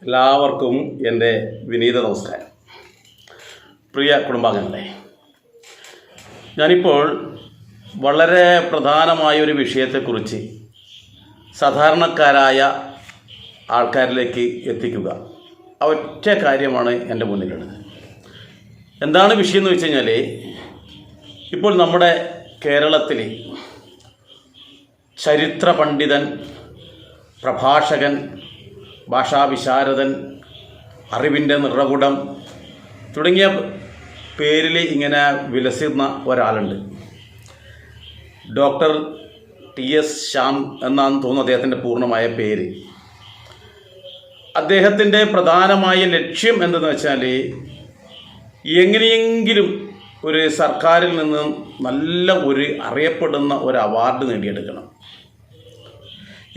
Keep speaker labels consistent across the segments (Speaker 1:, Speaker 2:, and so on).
Speaker 1: എല്ലാവർക്കും എൻ്റെ വിനീത നമസ്കാരം. പ്രിയ കുടുംബാംഗങ്ങളെ, ഞാനിപ്പോൾ വളരെ പ്രധാനമായൊരു വിഷയത്തെക്കുറിച്ച് സാധാരണക്കാരായ ആൾക്കാരിലേക്ക് എത്തിക്കുക. ആ ഒറ്റ കാര്യമാണ് എൻ്റെ മുന്നിലുള്ളത്. എന്താണ് വിഷയം എന്ന് വെച്ച് കഴിഞ്ഞാൽ, ഇപ്പോൾ നമ്മുടെ കേരളത്തിൽ ചരിത്ര പണ്ഡിതൻ, പ്രഭാഷകൻ, ഭാഷാവിശാരദൻ, അറിവിൻ്റെ നിറകുടം തുടങ്ങിയ പേരിൽ ഇങ്ങനെ വിലസുന്ന ഒരാളുണ്ട്. ഡോക്ടർ TS ശ്യാം എന്നാണ് തോന്നുന്നു അദ്ദേഹത്തിൻ്റെ പൂർണ്ണമായ പേര്. അദ്ദേഹത്തിൻ്റെ പ്രധാനമായ ലക്ഷ്യം എന്തെന്ന് വെച്ചാൽ, എങ്ങനെയെങ്കിലും ഒരു സർക്കാരിൽ നിന്ന് നല്ല ഒരു അറിയപ്പെടുന്ന ഒരു അവാർഡ് നേടിയെടുക്കണം.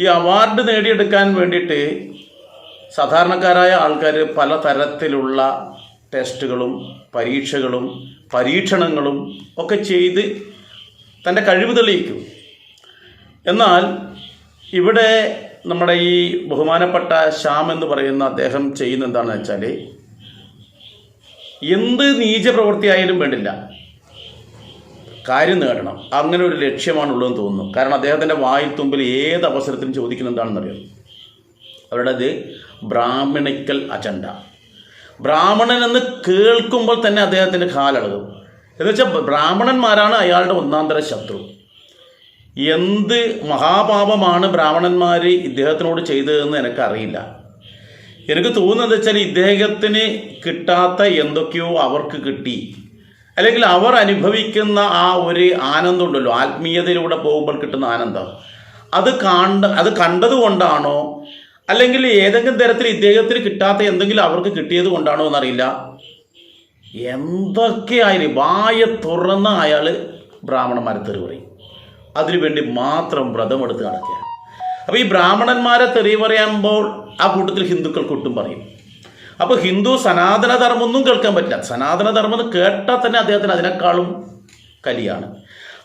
Speaker 1: ഈ അവാർഡ് നേടിയെടുക്കാൻ വേണ്ടിയിട്ട് സാധാരണക്കാരായ ആൾക്കാർ പലതരത്തിലുള്ള ടെസ്റ്റുകളും പരീക്ഷകളും പരീക്ഷണങ്ങളും ഒക്കെ ചെയ്ത് തൻ്റെ കഴിവ് തെളിയിക്കും. എന്നാൽ ഇവിടെ നമ്മുടെ ഈ ബഹുമാനപ്പെട്ട ശ്യാം എന്ന് പറയുന്ന അദ്ദേഹം ചെയ്യുന്ന എന്താണെന്ന് വെച്ചാൽ, എന്ത് നീച പ്രവൃത്തിയായാലും വേണ്ടില്ല, കാര്യം നേടണം, അങ്ങനെ ഒരു ലക്ഷ്യമാണുള്ളതെന്ന് തോന്നുന്നു. കാരണം അദ്ദേഹത്തിൻ്റെ വായിൽ തുമ്പിൽ ഏത് അവസരത്തിലും ചോദിക്കുന്ന എന്താണെന്നറിയാം, അവരുടേത് ബ്രാഹ്മണിക്കൽ അജണ്ട. ബ്രാഹ്മണൻ എന്ന് കേൾക്കുമ്പോൾ തന്നെ അദ്ദേഹത്തിൻ്റെ കാലളകും. എന്ന് വെച്ചാൽ ബ്രാഹ്മണന്മാരാണ് അയാളുടെ ഒന്നാന്തര ശത്രു. എന്ത് മഹാപാപമാണ് ബ്രാഹ്മണന്മാർ ഇദ്ദേഹത്തിനോട് ചെയ്തതെന്ന് എനിക്കറിയില്ല. എനിക്ക് തോന്നുന്നത് വെച്ചാൽ, ഇദ്ദേഹത്തിന് കിട്ടാത്ത എന്തൊക്കെയോ അവർക്ക് കിട്ടി, അല്ലെങ്കിൽ അവർ അനുഭവിക്കുന്ന ആ ഒരു ആനന്ദം ഉണ്ടല്ലോ, ആത്മീയതയിലൂടെ പോകുമ്പോൾ കിട്ടുന്ന ആനന്ദം, അത് കണ്ടതുകൊണ്ടാണോ, അല്ലെങ്കിൽ ഏതെങ്കിലും തരത്തിൽ ഇദ്ദേഹത്തിന് കിട്ടാത്ത എന്തെങ്കിലും അവർക്ക് കിട്ടിയത് കൊണ്ടാണോ എന്നറിയില്ല, എന്തൊക്കെയായാലും വായ തുറന്ന അയാൾ ബ്രാഹ്മണന്മാരെ തെറി പറയും. അതിനുവേണ്ടി മാത്രം വ്രതമെടുത്ത് നടക്കുക. അപ്പോൾ ഈ ബ്രാഹ്മണന്മാരെ തെറി പറയുമ്പോൾ ആ കൂട്ടത്തിൽ ഹിന്ദുക്കൾക്ക് ഒട്ടും പറയും. അപ്പോൾ ഹിന്ദു സനാതനധർമ്മമൊന്നും കേൾക്കാൻ പറ്റില്ല. സനാതനധർമ്മം കേട്ടാൽ തന്നെ അദ്ദേഹത്തിന് അതിനേക്കാളും കലിയാണ്.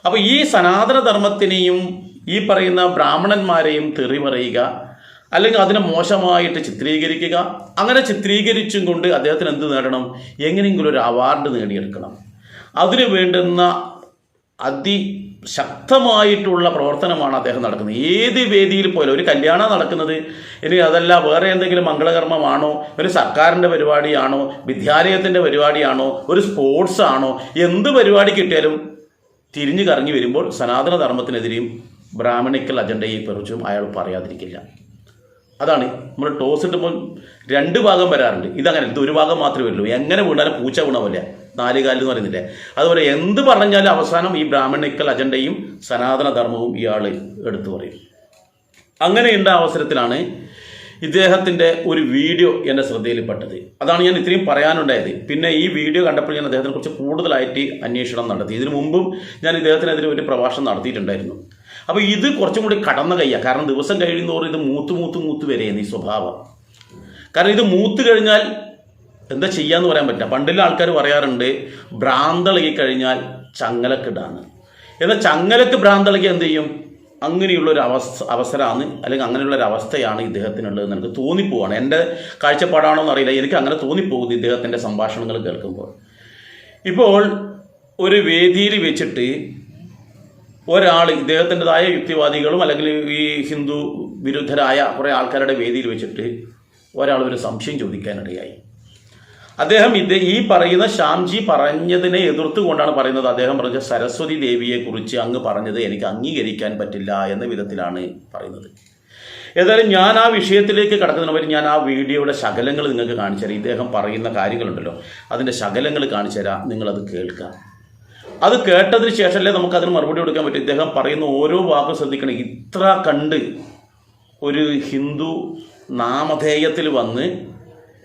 Speaker 1: അപ്പോൾ ഈ സനാതനധർമ്മത്തിനെയും ഈ പറയുന്ന ബ്രാഹ്മണന്മാരെയും തെറി പറയുക, അല്ലെങ്കിൽ അതിനെ മോശമായിട്ട് ചിത്രീകരിക്കുക, അങ്ങനെ ചിത്രീകരിച്ചും കൊണ്ട് അദ്ദേഹത്തിന് എന്ത് നേടണം, എങ്ങനെയെങ്കിലും ഒരു അവാർഡ് നേടിയെടുക്കണം. അതിനു വേണ്ടുന്ന അതിശക്തമായിട്ടുള്ള പ്രവർത്തനമാണ് അദ്ദേഹം നടക്കുന്നത്. ഏത് വേദിയിൽ പോലും, ഒരു കല്യാണം നടക്കുന്നത്, ഇനി അതല്ല വേറെ എന്തെങ്കിലും മംഗളകർമ്മമാണോ, ഒരു സർക്കാരിൻ്റെ പരിപാടിയാണോ, വിദ്യാലയത്തിൻ്റെ പരിപാടിയാണോ, ഒരു സ്പോർട്സ് ആണോ, എന്ത് പരിപാടി കിട്ടിയാലും തിരിഞ്ഞു കറങ്ങി വരുമ്പോൾ സനാതന ധർമ്മത്തിനെതിരെയും ബ്രാഹ്മണിക്കൽ അജണ്ടയെക്കുറിച്ചും അയാൾ പറയാതിരിക്കില്ല. അതാണ് നമ്മൾ ടോസ് ഇട്ടുമ്പോൾ 2 ഭാഗം വരാറുണ്ട്. ഇതങ്ങനെ, ഇത് ഒരു ഭാഗം മാത്രമേ വരുള്ളൂ. എങ്ങനെ വീണാലും പൂച്ച വീണ പോലെ 4 കാലിൽ എന്ന് പറയുന്നില്ലേ, അതുപോലെ എന്ത് പറഞ്ഞാലും അവസാനം ഈ ബ്രാഹ്മണിക്കൽ അജണ്ടയും സനാതനധർമ്മവും ഇയാൾ എടുത്തു പറയും. അങ്ങനെയുള്ള അവസരത്തിലാണ് ഇദ്ദേഹത്തിൻ്റെ ഒരു വീഡിയോ എൻ്റെ ശ്രദ്ധയിൽപ്പെട്ടത്. അതാണ് ഞാൻ ഇത്രയും പറയാനുണ്ടായത്. പിന്നെ ഈ വീഡിയോ കണ്ടപ്പോൾ ഞാൻ അദ്ദേഹത്തിനെ കുറിച്ച് കൂടുതലായിട്ട് അന്വേഷണം നടത്തി. ഇതിനു മുമ്പും ഞാൻ ഇദ്ദേഹത്തിനെതിരെ ഒരു പ്രഭാഷണം നടത്തിയിട്ടുണ്ടായിരുന്നു. അപ്പോൾ ഇത് കുറച്ചും കൂടി കടന്ന കയ്യാണ്. കാരണം ദിവസം കഴിയുന്നതോറും ഇത് മൂത്ത് വരെയാണ് ഈ സ്വഭാവം. കാരണം ഇത് മൂത്ത് കഴിഞ്ഞാൽ എന്താ ചെയ്യാന്ന് പറയാൻ പറ്റില്ല. പണ്ടുള്ള ആൾക്കാർ പറയാറുണ്ട്, ഭ്രാന്തളകി കഴിഞ്ഞാൽ ചങ്ങലക്കിടാന്ന്. എന്നാൽ ചങ്ങലക്ക് ഭ്രാന്തളകി എന്ത് ചെയ്യും? അങ്ങനെയുള്ളൊരു അവസരമാണ്, അല്ലെങ്കിൽ അങ്ങനെയുള്ളൊരു അവസ്ഥയാണ് ഇദ്ദേഹത്തിനുള്ളതെന്ന് എനിക്ക് തോന്നിപ്പോവാണ്. എൻ്റെ കാഴ്ചപ്പാടാണോ എന്നറിയില്ല, എനിക്ക് അങ്ങനെ തോന്നിപ്പോകുന്നു ഇദ്ദേഹത്തിൻ്റെ സംഭാഷണങ്ങൾ കേൾക്കുമ്പോൾ. ഇപ്പോൾ ഒരു വേദിയിൽ വെച്ചിട്ട് ഒരാൾ, ഇദ്ദേഹത്തിൻ്റെതായ യുക്തിവാദികളും അല്ലെങ്കിൽ ഈ ഹിന്ദു വിരുദ്ധരായ കുറേ ആൾക്കാരുടെ വേദിയിൽ വെച്ചിട്ട് ഒരാൾ ഒരു സംശയം ചോദിക്കാനിടയായി. അദ്ദേഹം ഈ പറയുന്ന ശ്യാംജി പറഞ്ഞതിനെ എതിർത്തുകൊണ്ടാണ് പറയുന്നത്. അദ്ദേഹം പറഞ്ഞ സരസ്വതി ദേവിയെക്കുറിച്ച് അങ്ങ് പറഞ്ഞത് എനിക്ക് അംഗീകരിക്കാൻ പറ്റില്ല എന്ന വിധത്തിലാണ് പറയുന്നത്. ഏതായാലും ഞാൻ ആ വിഷയത്തിലേക്ക് കടക്കുന്നതിന് ഞാൻ ആ വീഡിയോയുടെ ശകലങ്ങൾ നിങ്ങൾക്ക് കാണിച്ചു തരാം. ഇദ്ദേഹം പറയുന്ന കാര്യങ്ങളുണ്ടല്ലോ, അതിൻ്റെ ശകലങ്ങൾ കാണിച്ചു തരാം, നിങ്ങളത് കേൾക്കുക. അത് കേട്ടതിന് ശേഷമല്ലേ നമുക്കതിന് മറുപടി കൊടുക്കാൻ പറ്റും. ഇദ്ദേഹം പറയുന്ന ഓരോ വാക്കും ശ്രദ്ധിക്കണം. ഇത്ര കണ്ട് ഒരു ഹിന്ദു നാമധേയത്തിൽ വന്ന്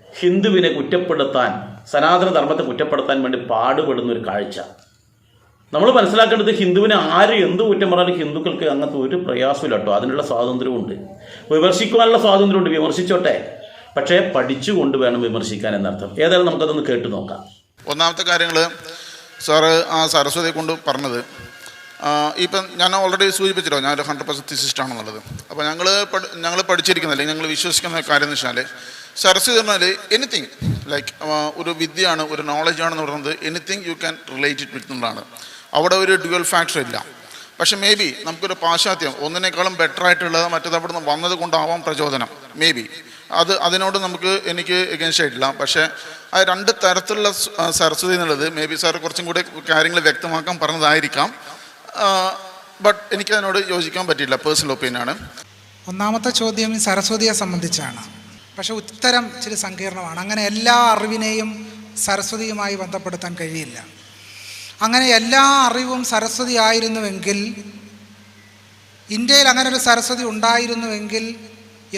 Speaker 1: ഹിന്ദുവിനെ കുറ്റപ്പെടുത്താൻ, സനാതന ധർമ്മത്തെ കുറ്റപ്പെടുത്താൻ വേണ്ടി പാടുപെടുന്ന ഒരു കാഴ്ച നമ്മൾ മനസ്സിലാക്കേണ്ടത്. ഹിന്ദുവിനെ ആര് എന്ത് കുറ്റം പറഞ്ഞാലും ഹിന്ദുക്കൾക്ക് അങ്ങനത്തെ ഒരു പ്രയാസമില്ല കേട്ടോ. അതിനുള്ള സ്വാതന്ത്ര്യമുണ്ട്, വിമർശിക്കുവാനുള്ള സ്വാതന്ത്ര്യമുണ്ട്. വിമർശിച്ചോട്ടെ, പക്ഷേ പഠിച്ചുകൊണ്ട് വേണം വിമർശിക്കാൻ എന്നർത്ഥം. ഏതായാലും നമുക്കതൊന്ന് കേട്ടു നോക്കാം.
Speaker 2: ഒന്നാമത്തെ കാര്യങ്ങൾ സാറ് ആ സരസ്വതിയെ കൊണ്ട് പറഞ്ഞത്, ഇപ്പം ഞാൻ ഓൾറെഡി സൂചിപ്പിച്ചല്ലോ, ഞാനൊരു 100% തിസിസ്റ്റ് ആണെന്നുള്ളത്. അപ്പോൾ ഞങ്ങൾ പഠിച്ചിരിക്കുന്ന അല്ലെങ്കിൽ ഞങ്ങൾ വിശ്വസിക്കുന്ന കാര്യം എന്ന് വെച്ചാൽ സരസ്വതി പറഞ്ഞാൽ എനിത്തിങ് ലൈക്ക് ഒരു വിദ്യയാണ്, ഒരു നോളജാണെന്ന് പറയുന്നത് anything you can relate it with എന്നുള്ളതാണ്. അവിടെ ഒരു ഡ്യുവൽ ഫാക്ടർ ഇല്ല. പക്ഷെ മേ ബി നമുക്കൊരു പാശ്ചാത്യം ഒന്നിനേക്കാളും ബെറ്റർ ആയിട്ടുള്ളത് മറ്റേത് അവിടെ നിന്ന് വന്നത് കൊണ്ടാവാം പ്രചോദനം. മേ ബി അതിനോട് എനിക്ക് എഗൻസ്റ്റ് ആയിട്ടില്ല. പക്ഷേ ആ രണ്ട് തരത്തിലുള്ള സരസ്വതി എന്നുള്ളത് മേ ബി സാർ കുറച്ചും കൂടി കാര്യങ്ങൾ വ്യക്തമാക്കാൻ പറഞ്ഞതായിരിക്കാം. ബട്ട് എനിക്കതിനോട് യോജിക്കാൻ പറ്റില്ല, പേഴ്സണൽ ഒപ്പീനിയനാണ്.
Speaker 3: ഒന്നാമത്തെ ചോദ്യം സരസ്വതിയെ സംബന്ധിച്ചാണ്. പക്ഷെ ഉത്തരം ഇച്ചിരി സങ്കീർണമാണ്. അങ്ങനെ എല്ലാ അറിവിനെയും സരസ്വതിയുമായി ബന്ധപ്പെടുത്താൻ കഴിയില്ല. അങ്ങനെ എല്ലാ അറിവും സരസ്വതി ആയിരുന്നുവെങ്കിൽ, ഇന്ത്യയിൽ അങ്ങനെ ഒരു സരസ്വതി ഉണ്ടായിരുന്നുവെങ്കിൽ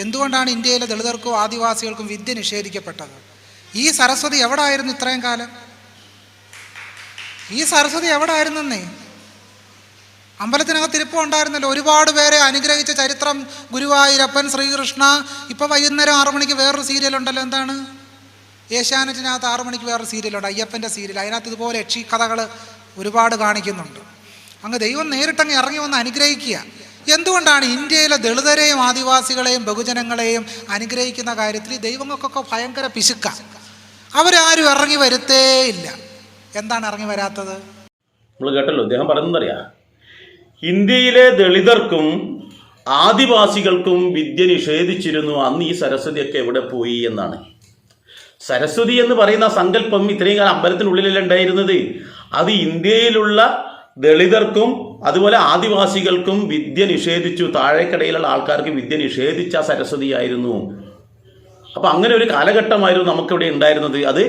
Speaker 3: എന്തുകൊണ്ടാണ് ഇന്ത്യയിലെ ദളിതർക്കും ആദിവാസികൾക്കും വിദ്യ നിഷേധിക്കപ്പെട്ടത്? ഈ സരസ്വതി എവിടെ ആയിരുന്നു ഇത്രയും കാലം? ഈ സരസ്വതി എവിടെ ആയിരുന്നേ? അമ്പലത്തിനകത്ത് ഇരിപ്പം ഉണ്ടായിരുന്നല്ലോ. ഒരുപാട് പേരെ അനുഗ്രഹിച്ച ചരിത്രം ഗുരുവായൂരപ്പൻ, ശ്രീകൃഷ്ണ. ഇപ്പോൾ വൈകുന്നേരം 6 മണിക്ക് വേറൊരു സീരിയലുണ്ടല്ലോ, എന്താണ് ഏഷ്യാനെറ്റിനകത്ത് 6 മണിക്ക് വേറൊരു സീരിയലുണ്ട്, അയ്യപ്പൻ്റെ സീരിയൽ. അതിനകത്ത് ഇതുപോലെ യക്ഷി കഥകൾ ഒരുപാട് കാണിക്കുന്നുണ്ട്. അങ്ങ് ദൈവം നേരിട്ടങ്ങ് ഇറങ്ങി വന്ന് അനുഗ്രഹിക്കുക. എന്തുകൊണ്ടാണ് ഇന്ത്യയിലെ ദളിതരെയും ആദിവാസികളെയും ബഹുജനങ്ങളെയും അനുഗ്രഹിക്കുന്ന കാര്യത്തിൽ ദൈവങ്ങൾക്കൊക്കെ ഭയങ്കര പിശുക്ക? അവരാരും ഇറങ്ങി വരുത്തേയില്ല. എന്താണ് ഇറങ്ങി വരാത്തത്?
Speaker 1: നമ്മൾ കേട്ടല്ലോ, അദ്ദേഹം പറയുന്നതറിയാം, ഇന്ത്യയിലെ ദളിതർക്കും ആദിവാസികൾക്കും വിദ്യ നിഷേധിച്ചിരുന്നു, അന്ന് ഈ സരസ്വതിയൊക്കെ എവിടെ പോയി എന്നാണ്. സരസ്വതി എന്ന് പറയുന്ന സങ്കല്പം ഇത്രയും കാലം അമ്പലത്തിനുള്ളിലല്ല ഉണ്ടായിരുന്നത്. അത് ഇന്ത്യയിലുള്ള ദളിതർക്കും അതുപോലെ ആദിവാസികൾക്കും വിദ്യ നിഷേധിച്ചു, താഴേക്കടയിലുള്ള ആൾക്കാർക്ക് വിദ്യ നിഷേധിച്ച സരസ്വതിയായിരുന്നു. അപ്പം അങ്ങനെ ഒരു കാലഘട്ടമായിരുന്നു നമുക്കിവിടെ ഉണ്ടായിരുന്നത്. അത്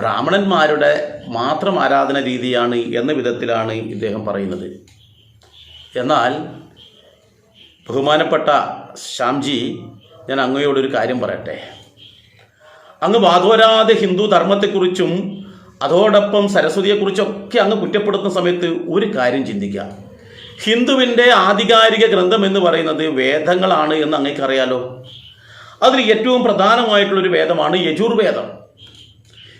Speaker 1: ബ്രാഹ്മണന്മാരുടെ മാത്രം ആരാധന രീതിയാണ് എന്ന വിധത്തിലാണ് ഇദ്ദേഹം പറയുന്നത്. എന്നാൽ ബഹുമാനപ്പെട്ട ശ്യാംജി, ഞാൻ അങ്ങയോടൊരു കാര്യം പറയട്ടെ. അങ്ങ് വാദോരാതെ ഹിന്ദു ധർമ്മത്തെക്കുറിച്ചും അതോടൊപ്പം സരസ്വതിയെക്കുറിച്ചൊക്കെ അങ്ങ് കുറ്റപ്പെടുത്തുന്ന സമയത്ത് ഒരു കാര്യം ചിന്തിക്കുക. ഹിന്ദുവിൻ്റെ ആധികാരിക ഗ്രന്ഥം എന്ന് പറയുന്നത് വേദങ്ങളാണ് എന്ന് അങ്ങേക്കറിയാലോ. അതിൽ ഏറ്റവും പ്രധാനമായിട്ടുള്ളൊരു വേദമാണ് യജുർവേദം.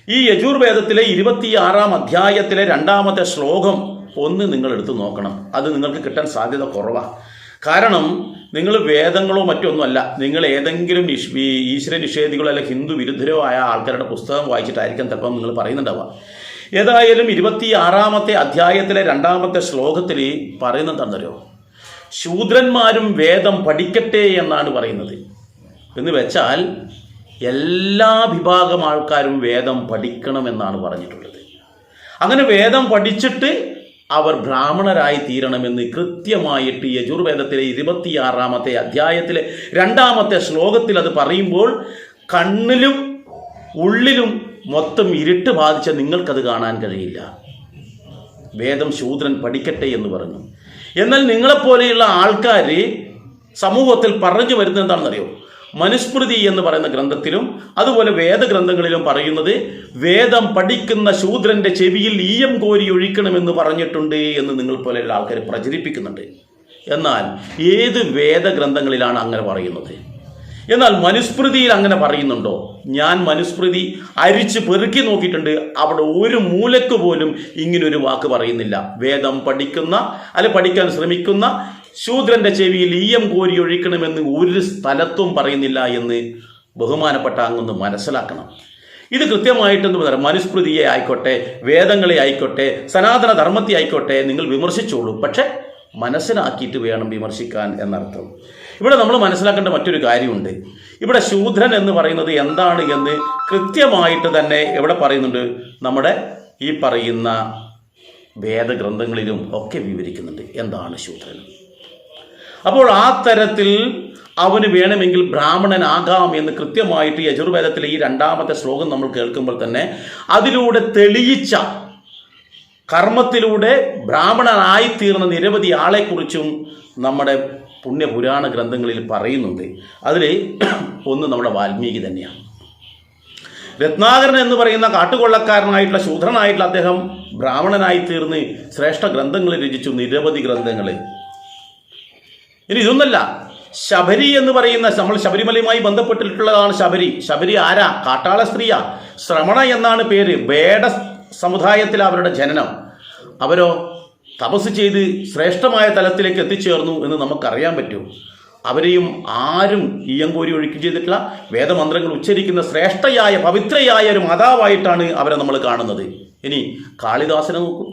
Speaker 1: ഈ യജുർവേദത്തിലെ 26-ാം അധ്യായത്തിലെ 2-ാമത്തെ ശ്ലോകം ഒന്ന് നിങ്ങൾ എടുത്ത് നോക്കണം. അത് നിങ്ങൾക്ക് കിട്ടാൻ സാധ്യത കുറവാണ്. കാരണം നിങ്ങൾ വേദങ്ങളോ മറ്റൊന്നുമല്ല, നിങ്ങൾ ഏതെങ്കിലും ഈശ്വര നിഷേധികളോ അല്ല ഹിന്ദു വിരുദ്ധരോ ആയ ആൾക്കാരുടെ പുസ്തകം വായിച്ചിട്ടായിരിക്കും ചിലപ്പം നിങ്ങൾ പറയുന്നുണ്ടാവുക. ഏതായാലും 26-ാമത്തെ അധ്യായത്തിലെ 2-ാമത്തെ ശ്ലോകത്തിൽ പറയുന്നത് എന്താണെന്നറിയോ? ശൂദ്രന്മാരും വേദം പഠിക്കട്ടെ എന്നാണ് പറയുന്നത്. എന്ന് വെച്ചാൽ എല്ലാ വിഭാഗം ആൾക്കാരും വേദം പഠിക്കണമെന്നാണ് പറഞ്ഞിട്ടുള്ളത്. അങ്ങനെ വേദം പഠിച്ചിട്ട് അവർ ബ്രാഹ്മണരായി തീരണമെന്ന് കൃത്യമായിട്ട് യജുർവേദത്തിലെ 26-ാമത്തെ അധ്യായത്തിലെ 2-ാമത്തെ ശ്ലോകത്തിൽ അത് പറയുമ്പോൾ കണ്ണിലും ഉള്ളിലും മൊത്തം ഇരുട്ട് ബാധിച്ച നിങ്ങൾക്കത് കാണാൻ കഴിയില്ല. വേദം ശൂദ്രൻ പഠിക്കട്ടെ എന്ന് പറഞ്ഞു. എന്നാൽ നിങ്ങളെപ്പോലെയുള്ള ആൾക്കാർ സമൂഹത്തിൽ പറഞ്ഞു വരുന്നത് എന്താണെന്നറിയോ? മനുസ്മൃതി എന്ന് പറയുന്ന ഗ്രന്ഥത്തിലും അതുപോലെ വേദഗ്രന്ഥങ്ങളിലും പറയുന്നത് വേദം പഠിക്കുന്ന ശൂദ്രന്റെ ചെവിയിൽ ഈയം കോരി ഒഴിക്കണമെന്ന് പറഞ്ഞിട്ടുണ്ട് എന്ന് നിങ്ങൾ പോലെയുള്ള ആൾക്കാർ പ്രചരിപ്പിക്കുന്നുണ്ട്. എന്നാൽ ഏത് വേദഗ്രന്ഥങ്ങളിലാണ് അങ്ങനെ പറയുന്നത്? എന്നാൽ മനുസ്മൃതിയിൽ അങ്ങനെ പറയുന്നുണ്ടോ? ഞാൻ മനുസ്മൃതി അരിച്ച് പെറുക്കി നോക്കിയിട്ടുണ്ട്. അവിടെ ഒരു മൂലക്ക് പോലും ഇങ്ങനൊരു വാക്ക് പറയുന്നില്ല. വേദം പഠിക്കുന്ന അല്ലെ പഠിക്കാൻ ശ്രമിക്കുന്ന ശൂദ്രന്റെ ചെവിയിൽ ഈയം കോരി ഒഴിക്കണമെന്ന് ഒരു സ്ഥലത്തും പറയുന്നില്ല എന്ന് ബഹുമാനപ്പെട്ട അങ്ങൊന്ന് മനസ്സിലാക്കണം. ഇത് കൃത്യമായിട്ടെന്ന് പറയാം. മനുസ്മൃതിയെ ആയിക്കോട്ടെ, വേദങ്ങളെ ആയിക്കോട്ടെ, സനാതന ധർമ്മത്തെ ആയിക്കോട്ടെ, നിങ്ങൾ വിമർശിച്ചോളൂ. പക്ഷെ മനസ്സിലാക്കിയിട്ട് വേണം വിമർശിക്കാൻ എന്നർത്ഥം. ഇവിടെ നമ്മൾ മനസ്സിലാക്കേണ്ട മറ്റൊരു കാര്യമുണ്ട്. ഇവിടെ ശൂദ്രൻ എന്ന് പറയുന്നത് എന്താണ് എന്ന് കൃത്യമായിട്ട് തന്നെ എവിടെ പറയുന്നുണ്ട്? നമ്മുടെ ഈ പറയുന്ന വേദഗ്രന്ഥങ്ങളിലും ഒക്കെ വിവരിക്കുന്നുണ്ട് എന്താണ് ശൂദ്രൻ. അപ്പോൾ ആ തരത്തിൽ അവന് വേണമെങ്കിൽ ബ്രാഹ്മണനാകാം എന്ന് കൃത്യമായിട്ട് യജുർവേദത്തിലെ ഈ 2-ാമത്തെ ശ്ലോകം നമ്മൾ കേൾക്കുമ്പോൾ തന്നെ അതിലൂടെ തെളിയിച്ച കർമ്മത്തിലൂടെ ബ്രാഹ്മണനായിത്തീർന്ന നിരവധി ആളെക്കുറിച്ചും നമ്മുടെ പുണ്യപുരാണ ഗ്രന്ഥങ്ങളിൽ പറയുന്നുണ്ട്. അതിൽ ഒന്ന് നമ്മുടെ വാൽമീകി തന്നെയാണ്. രത്നാകരൻ എന്ന് പറയുന്ന കാട്ടുകൊള്ളക്കാരനായിട്ടുള്ള ശൂദ്രനായിട്ടുള്ള അദ്ദേഹം ബ്രാഹ്മണനായി തീർന്ന് ശ്രേഷ്ഠ ഗ്രന്ഥങ്ങൾ രചിച്ചു, നിരവധി ഗ്രന്ഥങ്ങൾ. ഇനി ഇതൊന്നല്ല, ശബരി എന്ന് പറയുന്ന നമ്മൾ ശബരിമലയുമായി ബന്ധപ്പെട്ടിട്ടുള്ളതാണ് ശബരി. ശബരി ആരാ? കാട്ടാള സ്ത്രീയാ. ശ്രമണ എന്നാണ് പേര്. വേട സമുദായത്തിൽ അവരുടെ ജനനം. അവരോ തപസ് ചെയ്ത് ശ്രേഷ്ഠമായ തലത്തിലേക്ക് എത്തിച്ചേർന്നു എന്ന് നമുക്കറിയാൻ പറ്റും. അവരെയും ആരും ഈയങ്കോരി ഒഴുക്കി ചെയ്തിട്ടുള്ള വേദമന്ത്രങ്ങൾ ഉച്ചരിക്കുന്ന ശ്രേഷ്ഠയായ പവിത്രയായ ഒരു മാതാവായിട്ടാണ് അവരെ നമ്മൾ കാണുന്നത്. ഇനി കാളിദാസനെ നോക്കൂ.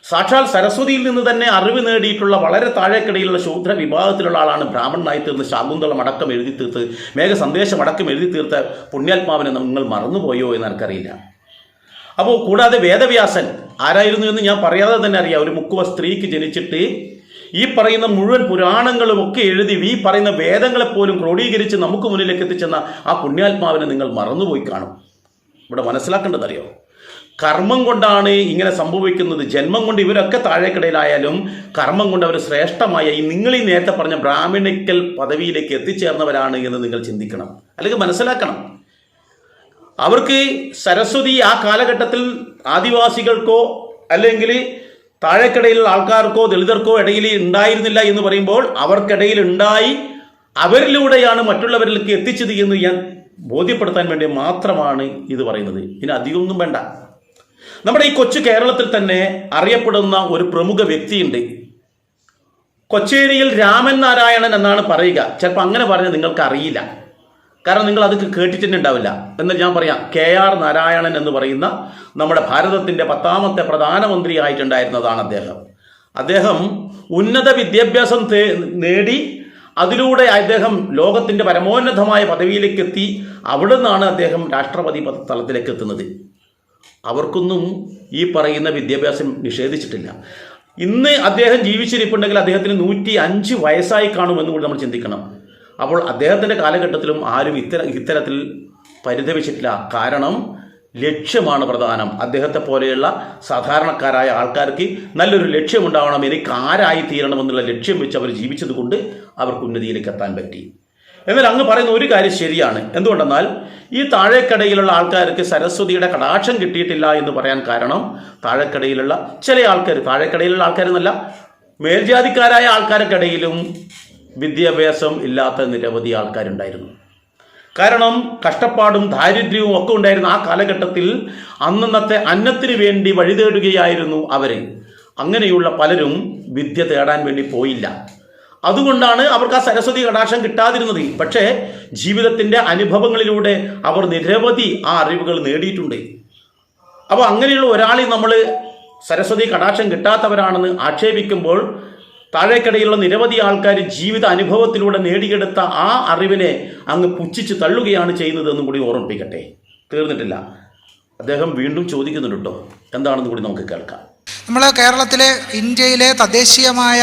Speaker 1: സാക്ഷാൽ സരസ്വതിയിൽ നിന്ന് തന്നെ അറിവ് നേടിയിട്ടുള്ള വളരെ താഴേക്കിടയിലുള്ള ശൂദ്ര വിഭാഗത്തിലുള്ള ആളാണ് ബ്രാഹ്മണനായി തീർന്ന് ശാകുന്തളം അടക്കം എഴുതി തീർത്ത് മേഘസന്ദേശം അടക്കം എഴുതി തീർത്ത പുണ്യാത്മാവിനെ നിങ്ങൾ മറന്നുപോയോ എന്ന് എനിക്കറിയില്ല. അപ്പോൾ കൂടാതെ വേദവ്യാസൻ ആരായിരുന്നു എന്ന് ഞാൻ പറയാതെ തന്നെ അറിയാം. ഒരു മുക്കുവ സ്ത്രീക്ക് ജനിച്ചിട്ട് ഈ പറയുന്ന മുഴുവൻ പുരാണങ്ങളും ഒക്കെ എഴുതി ഈ പറയുന്ന വേദങ്ങളെപ്പോലും ക്രോഡീകരിച്ച് നമുക്ക് മുന്നിലേക്ക് എത്തിച്ചെന്ന ആ പുണ്യാത്മാവിനെ നിങ്ങൾ മറന്നുപോയി കാണും. ഇവിടെ മനസ്സിലാക്കേണ്ടതറിയോ, കർമ്മം കൊണ്ടാണ് ഇങ്ങനെ സംഭവിക്കുന്നത്. ജന്മം കൊണ്ട് ഇവരൊക്കെ താഴേക്കിടയിലായാലും കർമ്മം കൊണ്ട് അവർ ശ്രേഷ്ഠമായ ഈ നിങ്ങൾ ഈ നേരത്തെ പറഞ്ഞ ബ്രാഹ്മണിക്കൽ പദവിയിലേക്ക് എത്തിച്ചേർന്നവരാണ് എന്ന് നിങ്ങൾ ചിന്തിക്കണം, അല്ലെങ്കിൽ മനസ്സിലാക്കണം. അവർക്ക് സരസ്വതി ആ കാലഘട്ടത്തിൽ ആദിവാസികൾക്കോ അല്ലെങ്കിൽ താഴേക്കിടയിലുള്ള ആൾക്കാർക്കോ ദളിതർക്കോ ഇടയിൽ ഉണ്ടായിരുന്നില്ല എന്ന് പറയുമ്പോൾ അവർക്കിടയിൽ ഉണ്ടായി അവരിലൂടെയാണ് മറ്റുള്ളവരിലേക്ക് എത്തിച്ചത് എന്ന് ഞാൻ ബോധ്യപ്പെടുത്താൻ വേണ്ടി മാത്രമാണ് ഇത് പറയുന്നത്. ഇനി അധികമൊന്നും വേണ്ട. നമ്മുടെ ഈ കൊച്ചു കേരളത്തിൽ തന്നെ അറിയപ്പെടുന്ന ഒരു പ്രമുഖ വ്യക്തിയുണ്ട്. കൊച്ചേരിയിൽ രാമൻ നാരായണൻ എന്നാണ് പറയുക. ചിലപ്പോൾ അങ്ങനെ പറഞ്ഞാൽ നിങ്ങൾക്ക് അറിയില്ല, കാരണം നിങ്ങൾ അത് കേട്ടിട്ടുണ്ടാവില്ല. എന്നാൽ ഞാൻ പറയാം, KR നാരായണൻ എന്ന് പറയുന്ന നമ്മുടെ ഭാരതത്തിൻ്റെ 10ാമത്തെ പ്രധാനമന്ത്രി ആയിട്ടുണ്ടായിരുന്നതാണ് അദ്ദേഹം ഉന്നത വിദ്യാഭ്യാസം നേടി അതിലൂടെ അദ്ദേഹം ലോകത്തിൻ്റെ പരമോന്നതമായ പദവിയിലേക്ക് എത്തി. അവിടെ നിന്നാണ് അദ്ദേഹം രാഷ്ട്രപതി തലത്തിലേക്ക് എത്തുന്നത്. അവർക്കൊന്നും ഈ പറയുന്ന വിദ്യാഭ്യാസം നിഷേധിച്ചിട്ടില്ല. ഇന്ന് അദ്ദേഹം ജീവിച്ചിരിപ്പുണ്ടെങ്കിൽ അദ്ദേഹത്തിന് 105 വയസ്സായി കാണുമെന്നും കൂടി നമ്മൾ ചിന്തിക്കണം. അപ്പോൾ അദ്ദേഹത്തിൻ്റെ കാലഘട്ടത്തിലും ആരും ഇത്തരത്തിൽ പരിതപിച്ചിട്ടില്ല. കാരണം ലക്ഷ്യമാണ് പ്രധാനം. അദ്ദേഹത്തെ പോലെയുള്ള സാധാരണക്കാരായ ആൾക്കാർക്ക് നല്ലൊരു ലക്ഷ്യമുണ്ടാവണം, എനിക്ക് ആരായി തീരണമെന്നുള്ള ലക്ഷ്യം വെച്ച് അവർ ജീവിച്ചത് കൊണ്ട് അവർക്ക് ഉന്നതിയിലേക്ക് എത്താൻ പറ്റി. എന്നാൽ അങ്ങ് പറയുന്ന ഒരു കാര്യം ശരിയാണ്. എന്തുകൊണ്ടെന്നാൽ ഈ താഴേക്കടയിലുള്ള ആൾക്കാർക്ക് സരസ്വതിയുടെ കടാക്ഷം കിട്ടിയിട്ടില്ല എന്ന് പറയാൻ കാരണം താഴേക്കടയിലുള്ള ചില ആൾക്കാർ, താഴേക്കടയിലുള്ള ആൾക്കാരെന്നല്ല മേൽജാതിക്കാരായ ആൾക്കാർക്കിടയിലും വിദ്യാഭ്യാസം ഇല്ലാത്ത നിരവധി ആൾക്കാരുണ്ടായിരുന്നു. കാരണം കഷ്ടപ്പാടും ദാരിദ്ര്യവും ഒക്കെ ഉണ്ടായിരുന്ന ആ കാലഘട്ടത്തിൽ അന്നത്തെ അന്നത്തിന് വേണ്ടി വഴി തേടുകയായിരുന്നു അവർ. അങ്ങനെയുള്ള പലരും വിദ്യ തേടാൻ വേണ്ടി പോയില്ല. അതുകൊണ്ടാണ് അവർക്ക് ആ സരസ്വതി കടാക്ഷം കിട്ടാതിരുന്നത്. പക്ഷേ ജീവിതത്തിൻ്റെ അനുഭവങ്ങളിലൂടെ അവർ നിരവധി ആ അറിവുകൾ നേടിയിട്ടുണ്ട്. അപ്പോൾ അങ്ങനെയുള്ള ഒരാളെ നമ്മൾ സരസ്വതി കടാക്ഷം കിട്ടാത്തവരാണെന്ന് ആക്ഷേപിക്കുമ്പോൾ താഴേക്കിടയിലുള്ള നിരവധി ആൾക്കാർ ജീവിത അനുഭവത്തിലൂടെ നേടിയെടുത്ത ആ അറിവിനെ അങ്ങ് പുച്ഛിച്ച് തള്ളുകയാണ് ചെയ്യുന്നതെന്നും കൂടി ഓർമ്മിപ്പിക്കട്ടെ. തീർന്നിട്ടില്ല, അദ്ദേഹം വീണ്ടും ചോദിക്കുന്നുണ്ട് കേട്ടോ. എന്താണെന്ന് കൂടി നമുക്ക് കേൾക്കാം.
Speaker 3: നമ്മൾ കേരളത്തിലെ ഇന്ത്യയിലെ തദ്ദേശീയമായ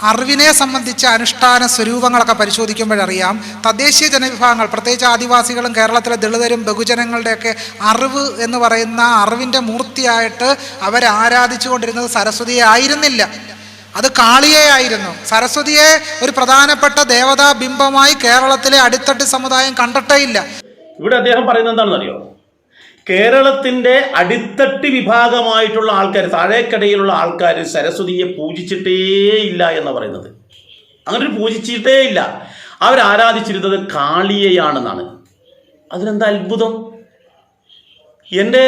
Speaker 3: അറിവിനെ സംബന്ധിച്ച അനുഷ്ഠാന സ്വരൂപങ്ങളൊക്കെ പരിശോധിക്കുമ്പോഴറിയാം, തദ്ദേശീയ ജനവിഭാഗങ്ങൾ പ്രത്യേകിച്ച് ആദിവാസികളും കേരളത്തിലെ ദളിതരും ബഹുജനങ്ങളുടെയൊക്കെ അറിവ് എന്ന് പറയുന്ന അറിവിൻ്റെ മൂർത്തിയായിട്ട് അവരാരാധിച്ചുകൊണ്ടിരുന്നത് സരസ്വതിയെ ആയിരുന്നില്ല, അത് കാളിയെ ആയിരുന്നു. സരസ്വതിയെ ഒരു പ്രധാനപ്പെട്ട ദേവതാ ബിംബമായി കേരളത്തിലെ അടിത്തട്ട് സമുദായം കണ്ടിട്ടേ ഇല്ല.
Speaker 1: ഇവിടെ അദ്ദേഹം പറയുന്നത് എന്താണെന്ന് അറിയോ, കേരളത്തിൻ്റെ അടിത്തട്ട് വിഭാഗമായിട്ടുള്ള ആൾക്കാർ, താഴേക്കടയിലുള്ള ആൾക്കാർ സരസ്വതിയെ പൂജിച്ചിട്ടേ ഇല്ല എന്ന് പറയുന്നത്. അങ്ങനെ പൂജിച്ചിട്ടേ ഇല്ല. അവരാരാധിച്ചിരുന്നത് കാളിയെയാണെന്നാണ്. അതിനെന്താ അത്ഭുതം? എൻ്റെ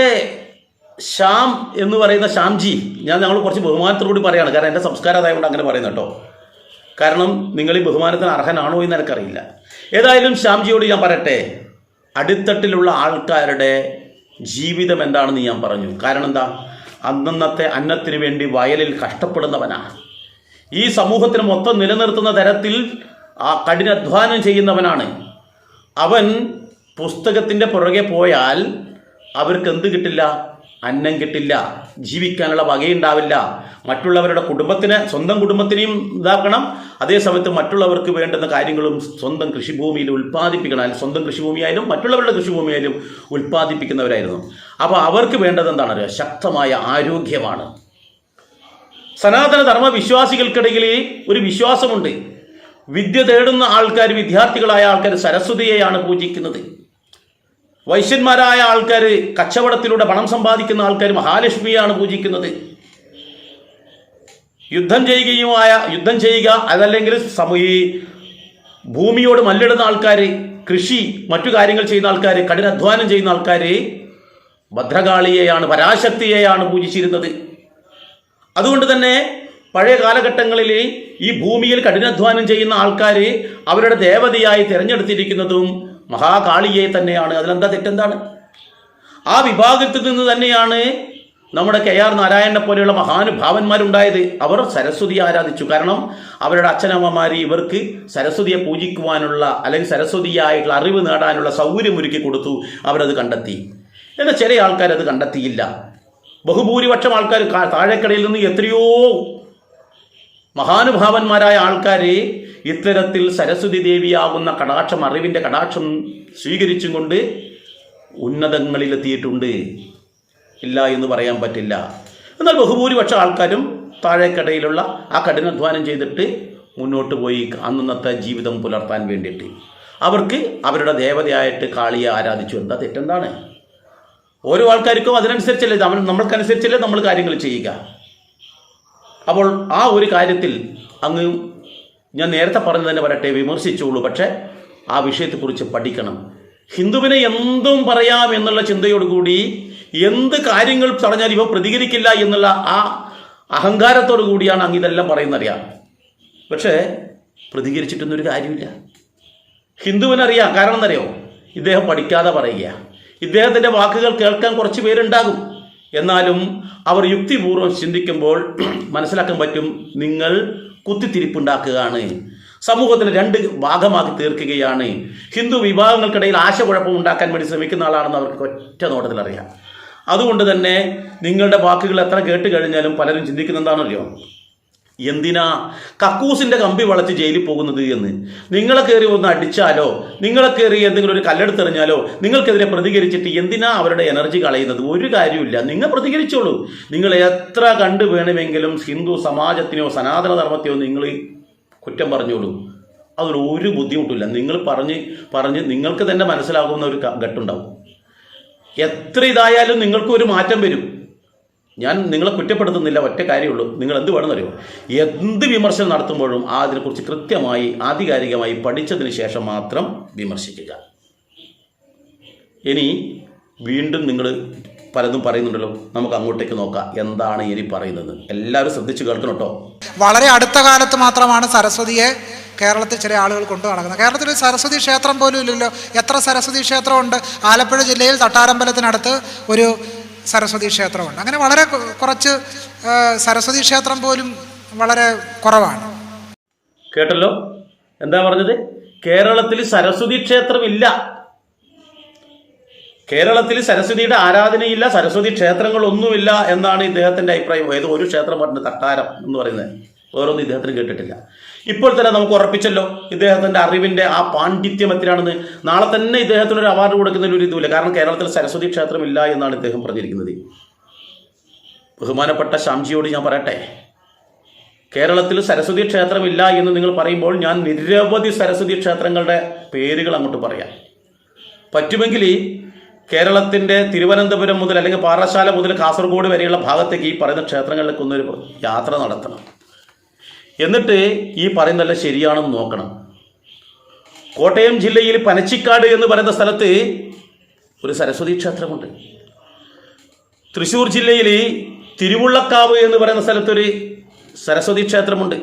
Speaker 1: ശ്യാം എന്ന് പറയുന്ന ശ്യാംജി, ഞങ്ങൾ കുറച്ച് ബഹുമാനത്തോടുകൂടി പറയുകയാണ്, കാരണം എൻ്റെ സംസ്കാരം അതായതുകൊണ്ട് അങ്ങനെ പറയുന്നത് കേട്ടോ. കാരണം നിങ്ങൾ ഈ ബഹുമാനത്തിന് അർഹനാണോ എന്ന് എനിക്കറിയില്ല. ഏതായാലും ശ്യാംജിയോട് ഞാൻ പറയട്ടെ, അടിത്തട്ടിലുള്ള ആൾക്കാരുടെ ജീവിതം എന്താണെന്ന് ഞാൻ പറഞ്ഞു. കാരണം എന്താ, അന്നത്തെ അന്നത്തിന് വേണ്ടി വയലിൽ കഷ്ടപ്പെടുന്നവനാണ്. ഈ സമൂഹത്തിന് മൊത്തം നിലനിർത്തുന്ന തരത്തിൽ ആ കഠിനാധ്വാനം ചെയ്യുന്നവനാണ് അവൻ. പുസ്തകത്തിൻ്റെ പുറകെ പോയാൽ അവർക്ക് എന്ത് കിട്ടില്ല? അന്നം കിട്ടില്ല, ജീവിക്കാനുള്ള വകയുണ്ടാവില്ല. മറ്റുള്ളവരുടെ കുടുംബത്തിന്, സ്വന്തം കുടുംബത്തിനെയും ഇതാക്കണം, അതേസമയത്ത് മറ്റുള്ളവർക്ക് വേണ്ടുന്ന കാര്യങ്ങളും സ്വന്തം കൃഷിഭൂമിയിൽ ഉൽപ്പാദിപ്പിക്കണം. സ്വന്തം കൃഷിഭൂമിയായാലും മറ്റുള്ളവരുടെ കൃഷിഭൂമിയായാലും ഉൽപ്പാദിപ്പിക്കുന്നവരായിരുന്നു. അപ്പോൾ അവർക്ക് വേണ്ടത് എന്താണ്? ശക്തമായ ആരോഗ്യമാണ്. സനാതന ധർമ്മ വിശ്വാസികൾക്കിടയിൽ ഒരു വിശ്വാസമുണ്ട്, വിദ്യ തേടുന്ന ആൾക്കാർ, വിദ്യാർത്ഥികളായ ആൾക്കാർ സരസ്വതിയെയാണ് പൂജിക്കുന്നത്. വൈശ്യന്മാരായ ആൾക്കാർ, കച്ചവടത്തിലൂടെ പണം സമ്പാദിക്കുന്ന ആൾക്കാർ മഹാലക്ഷ്മിയാണ് പൂജിക്കുന്നത്. യുദ്ധം ചെയ്യുക, അതല്ലെങ്കിൽ ഈ ഭൂമിയോട് മല്ലിടുന്ന ആൾക്കാർ, കൃഷി മറ്റു കാര്യങ്ങൾ ചെയ്യുന്ന ആൾക്കാർ, കഠിനാധ്വാനം ചെയ്യുന്ന ആൾക്കാർ ഭദ്രകാളിയെയാണ്, പരാശക്തിയെയാണ് പൂജിച്ചിരുന്നത്. അതുകൊണ്ട് തന്നെ പഴയ കാലഘട്ടങ്ങളിൽ ഈ ഭൂമിയിൽ കഠിനാധ്വാനം ചെയ്യുന്ന ആൾക്കാർ അവരുടെ ദേവതയായി തിരഞ്ഞെടുത്തിരിക്കുന്നതും മഹാകാളിയെ തന്നെയാണ്. അതിലെന്താ തെറ്റെന്താണ്? ആ വിഭാഗത്തിൽ നിന്ന് തന്നെയാണ് നമ്മുടെ KR നാരായണനെ പോലെയുള്ള മഹാനുഭാവന്മാരുണ്ടായത്. അവർ സരസ്വതിയെ ആരാധിച്ചു. കാരണം അവരുടെ അച്ഛനമ്മമാർ ഇവർക്ക് സരസ്വതിയെ പൂജിക്കുവാനുള്ള അല്ലെങ്കിൽ സരസ്വതിയായിട്ടുള്ള അറിവ് നേടാനുള്ള സൗകര്യമൊരുക്കി കൊടുത്തു. അവരത് കണ്ടെത്തി. എന്നാൽ ചില ആൾക്കാർ അത് കണ്ടെത്തിയില്ല. ബഹുഭൂരിപക്ഷം ആൾക്കാർ താഴേക്കടയിൽ നിന്ന് എത്രയോ മഹാനുഭാവന്മാരായ ആൾക്കാർ ഇത്തരത്തിൽ സരസ്വതി ദേവിയാകുന്ന കടാക്ഷം, അറിവിൻ്റെ കടാക്ഷം സ്വീകരിച്ചും കൊണ്ട് ഉന്നതങ്ങളിലെത്തിയിട്ടുണ്ട്. ഇല്ല എന്ന് പറയാൻ പറ്റില്ല. എന്നാൽ ബഹുഭൂരിപക്ഷം ആൾക്കാരും താഴേക്കടയിലുള്ള ആ കഠിനാധ്വാനം ചെയ്തിട്ട് മുന്നോട്ട് പോയി അന്നത്തെ ജീവിതം പുലർത്താൻ വേണ്ടിയിട്ട് അവർക്ക് അവരുടെ ദേവതയായിട്ട് കാളിയെ ആരാധിച്ചു. എന്താ തെറ്റെന്താണ്? ഓരോ ആൾക്കാർക്കും അതിനനുസരിച്ചല്ലേ, നമ്മൾക്കനുസരിച്ചല്ലേ നമ്മൾ കാര്യങ്ങൾ ചെയ്യുക. അപ്പോൾ ആ ഒരു കാര്യത്തിൽ അങ്ങ് ഞാൻ നേരത്തെ പറഞ്ഞു തന്നെ പറയട്ടെ, വിമർശിച്ചോളൂ, പക്ഷേ ആ വിഷയത്തെക്കുറിച്ച് പഠിക്കണം. ഹിന്ദുവിനെ എന്തും പറയാം എന്നുള്ള ചിന്തയോടുകൂടി എന്ത് കാര്യങ്ങൾ പറഞ്ഞാൽ ഇവ പ്രതികരിക്കില്ല എന്നുള്ള ആ അഹങ്കാരത്തോടു കൂടിയാണ് അങ്ങ് ഇതെല്ലാം പറയുന്നറിയാം. പക്ഷേ പ്രതികരിച്ചിട്ടൊന്നൊരു കാര്യമില്ല. ഹിന്ദുവിനറിയാം. കാരണം എന്നറിയോ? ഇദ്ദേഹം പഠിക്കാതെ പറയുക. ഇദ്ദേഹത്തിൻ്റെ വാക്കുകൾ കേൾക്കാൻ കുറച്ച് പേരുണ്ടാകും. എന്നാലും അവർ യുക്തിപൂർവ്വം ചിന്തിക്കുമ്പോൾ മനസ്സിലാക്കാൻ പറ്റും, നിങ്ങൾ കുത്തിത്തിരിപ്പുണ്ടാക്കുകയാണ്, സമൂഹത്തിന് രണ്ട് ഭാഗമാക്കി തീർക്കുകയാണ്, ഹിന്ദു വിഭാഗങ്ങൾക്കിടയിൽ ആശയക്കുഴപ്പം ഉണ്ടാക്കാൻ വേണ്ടി ശ്രമിക്കുന്ന ആളാണെന്ന് അവർക്ക് ഒറ്റ നോട്ടത്തിൽ അറിയാം. അതുകൊണ്ട് തന്നെ നിങ്ങളുടെ വാക്കുകൾ എത്ര കേട്ട് കഴിഞ്ഞാലും പലരും ചിന്തിക്കുന്ന എന്താണല്ലോ, എന്തിനാ കക്കൂസിൻ്റെ കമ്പി വളച്ച് ജയിലിൽ പോകുന്നത് എന്ന്. നിങ്ങളെ കയറി ഒന്ന് അടിച്ചാലോ, നിങ്ങളെ കയറി എന്തെങ്കിലും ഒരു കല്ലെടുത്തെറിഞ്ഞാലോ നിങ്ങൾക്കെതിരെ പ്രതികരിച്ചിട്ട് എന്തിനാ അവരുടെ എനർജി കളയുന്നത്? ഒരു കാര്യമില്ല. നിങ്ങൾ പ്രതികരിച്ചോളൂ. നിങ്ങൾ എത്ര കണ്ടു വേണമെങ്കിലും ഹിന്ദു സമാജത്തിനോ സനാതന ധർമ്മത്തെയോ നിങ്ങൾ കുറ്റം പറഞ്ഞോളൂ. അതിലൊരു ബുദ്ധിമുട്ടില്ല. നിങ്ങൾ പറഞ്ഞ് നിങ്ങൾക്ക് തന്നെ മനസ്സിലാകുന്ന ഒരു ഘട്ടമുണ്ടാവും. എത്ര ഇതായാലും നിങ്ങൾക്ക് ഒരു മാറ്റം വരും. ഞാൻ നിങ്ങളെ കുറ്റപ്പെടുത്തുന്നില്ല, ഒറ്റ കാര്യമുള്ളൂ. നിങ്ങൾ എന്ത് വേണമെന്നറിയോ? എന്ത് വിമർശനം നടത്തുമ്പോഴും അതിനെക്കുറിച്ച് കൃത്യമായി ആധികാരികമായി പഠിച്ചതിന് ശേഷം മാത്രം വിമർശിക്കുക. ഇനി വീണ്ടും നിങ്ങൾ പലതും പറയുന്നുണ്ടല്ലോ, നമുക്ക് അങ്ങോട്ടേക്ക് നോക്കാം എന്താണ് ഇനി പറയുന്നത്. എല്ലാവരും ശ്രദ്ധിച്ച് കേൾക്കണം കേട്ടോ.
Speaker 3: വളരെ അടുത്ത കാലത്ത് മാത്രമാണ് സരസ്വതിയെ കേരളത്തിൽ ചില ആളുകൾ കൊണ്ടു നടക്കുന്നത്. കേരളത്തിൽ ഒരു സരസ്വതി ക്ഷേത്രം പോലും ഇല്ലല്ലോ. എത്ര സരസ്വതി ക്ഷേത്രമുണ്ട്? ആലപ്പുഴ ജില്ലയിൽ തട്ടാരമ്പലത്തിനടുത്ത് ഒരു സരസ്വതി ക്ഷേത്രമുണ്ട്. അങ്ങനെ വളരെ കുറച്ച് സരസ്വതി ക്ഷേത്രം പോലും വളരെ കുറവാണ്.
Speaker 1: കേട്ടല്ലോ എന്താ പറഞ്ഞത്? കേരളത്തിൽ സരസ്വതി ക്ഷേത്രമില്ല. കേരളത്തിൽ സരസ്വതിയുടെ ആരാധനയില്ല, സരസ്വതി ക്ഷേത്രങ്ങളൊന്നുമില്ല എന്നാണ് ഇദ്ദേഹത്തിൻ്റെ അഭിപ്രായം. ഏതോ ഒരു ക്ഷേത്രം പറഞ്ഞ് തട്ടാരം എന്ന് പറയുന്നത്, വേറൊന്നും ഇദ്ദേഹത്തിന് കേട്ടിട്ടില്ല. ഇപ്പോൾ തന്നെ നമുക്ക് ഉറപ്പിച്ചല്ലോ ഇദ്ദേഹത്തിൻ്റെ അറിവിൻ്റെ ആ പാണ്ഡിത്യം എത്രയാണെന്ന്. നാളെ തന്നെ ഇദ്ദേഹത്തിനൊരു അവാർഡ് കൊടുക്കുന്നതിൽ ഒരു ഇതുമില്ല. കാരണം കേരളത്തിൽ സരസ്വതി ക്ഷേത്രമില്ല എന്നാണ് ഇദ്ദേഹം പറഞ്ഞിരിക്കുന്നത്. ബഹുമാനപ്പെട്ട ശ്യാംജിയോട് ഞാൻ പറയട്ടെ, കേരളത്തിൽ സരസ്വതി ക്ഷേത്രമില്ല എന്ന് നിങ്ങൾ പറയുമ്പോൾ ഞാൻ നിരവധി സരസ്വതി ക്ഷേത്രങ്ങളുടെ പേരുകൾ അങ്ങോട്ട് പറയാം. പറ്റുമെങ്കിൽ കേരളത്തിൻ്റെ തിരുവനന്തപുരം മുതൽ അല്ലെങ്കിൽ പാറശാല മുതൽ കാസർഗോഡ് വരെയുള്ള ഭാഗത്തേക്ക് ഈ പറയുന്ന ക്ഷേത്രങ്ങളിലേക്ക് ഒന്നൊരു യാത്ര നടത്തണം. എന്നിട്ട് ഈ പറയുന്നതെല്ലാം ശരിയാണെന്ന് നോക്കണം. കോട്ടയം ജില്ലയിൽ പനച്ചിക്കാട് എന്ന് പറയുന്ന സ്ഥലത്ത് ഒരു സരസ്വതി ക്ഷേത്രമുണ്ട്. തൃശ്ശൂർ ജില്ലയിൽ തിരുവുള്ളക്കാവ് എന്ന് പറയുന്ന സ്ഥലത്തൊരു സരസ്വതി ക്ഷേത്രമുണ്ട്.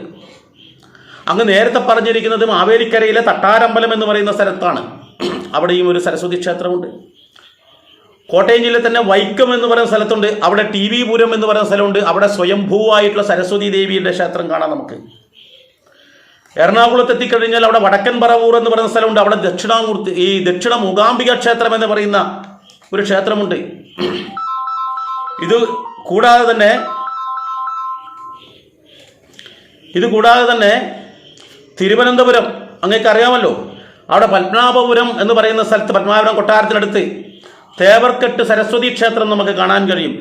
Speaker 1: അങ്ങ് നേരത്തെ പറഞ്ഞിരിക്കുന്നത് മാവേലിക്കരയിലെ തട്ടാരമ്പലം എന്ന് പറയുന്ന സ്ഥലത്താണ്. അവിടെയും ഒരു സരസ്വതി ക്ഷേത്രമുണ്ട്. കോട്ടയം ജില്ലയിൽ തന്നെ വൈക്കം എന്ന് പറയുന്ന സ്ഥലത്തുണ്ട്. അവിടെ TV പുരം എന്ന് പറയുന്ന സ്ഥലമുണ്ട്. അവിടെ സ്വയംഭൂവായിട്ടുള്ള സരസ്വതി ദേവിയുടെ ക്ഷേത്രം കാണാം നമുക്ക്. എറണാകുളത്ത് എത്തിക്കഴിഞ്ഞാൽ അവിടെ വടക്കൻ പറവൂർ എന്ന് പറയുന്ന സ്ഥലമുണ്ട്. അവിടെ ദക്ഷിണ മൂകാംബിക ക്ഷേത്രം എന്ന് പറയുന്ന ഒരു ക്ഷേത്രമുണ്ട്. ഇത് കൂടാതെ തന്നെ തിരുവനന്തപുരം അങ്ങേക്ക് അറിയാമല്ലോ. അവിടെ പത്മനാഭപുരം എന്ന് പറയുന്ന സ്ഥലത്ത്, പത്മനാഭപുരം കൊട്ടാരത്തിനടുത്ത് തേവർക്കെട്ട് സരസ്വതി ക്ഷേത്രം നമുക്ക് കാണാൻ കഴിയും.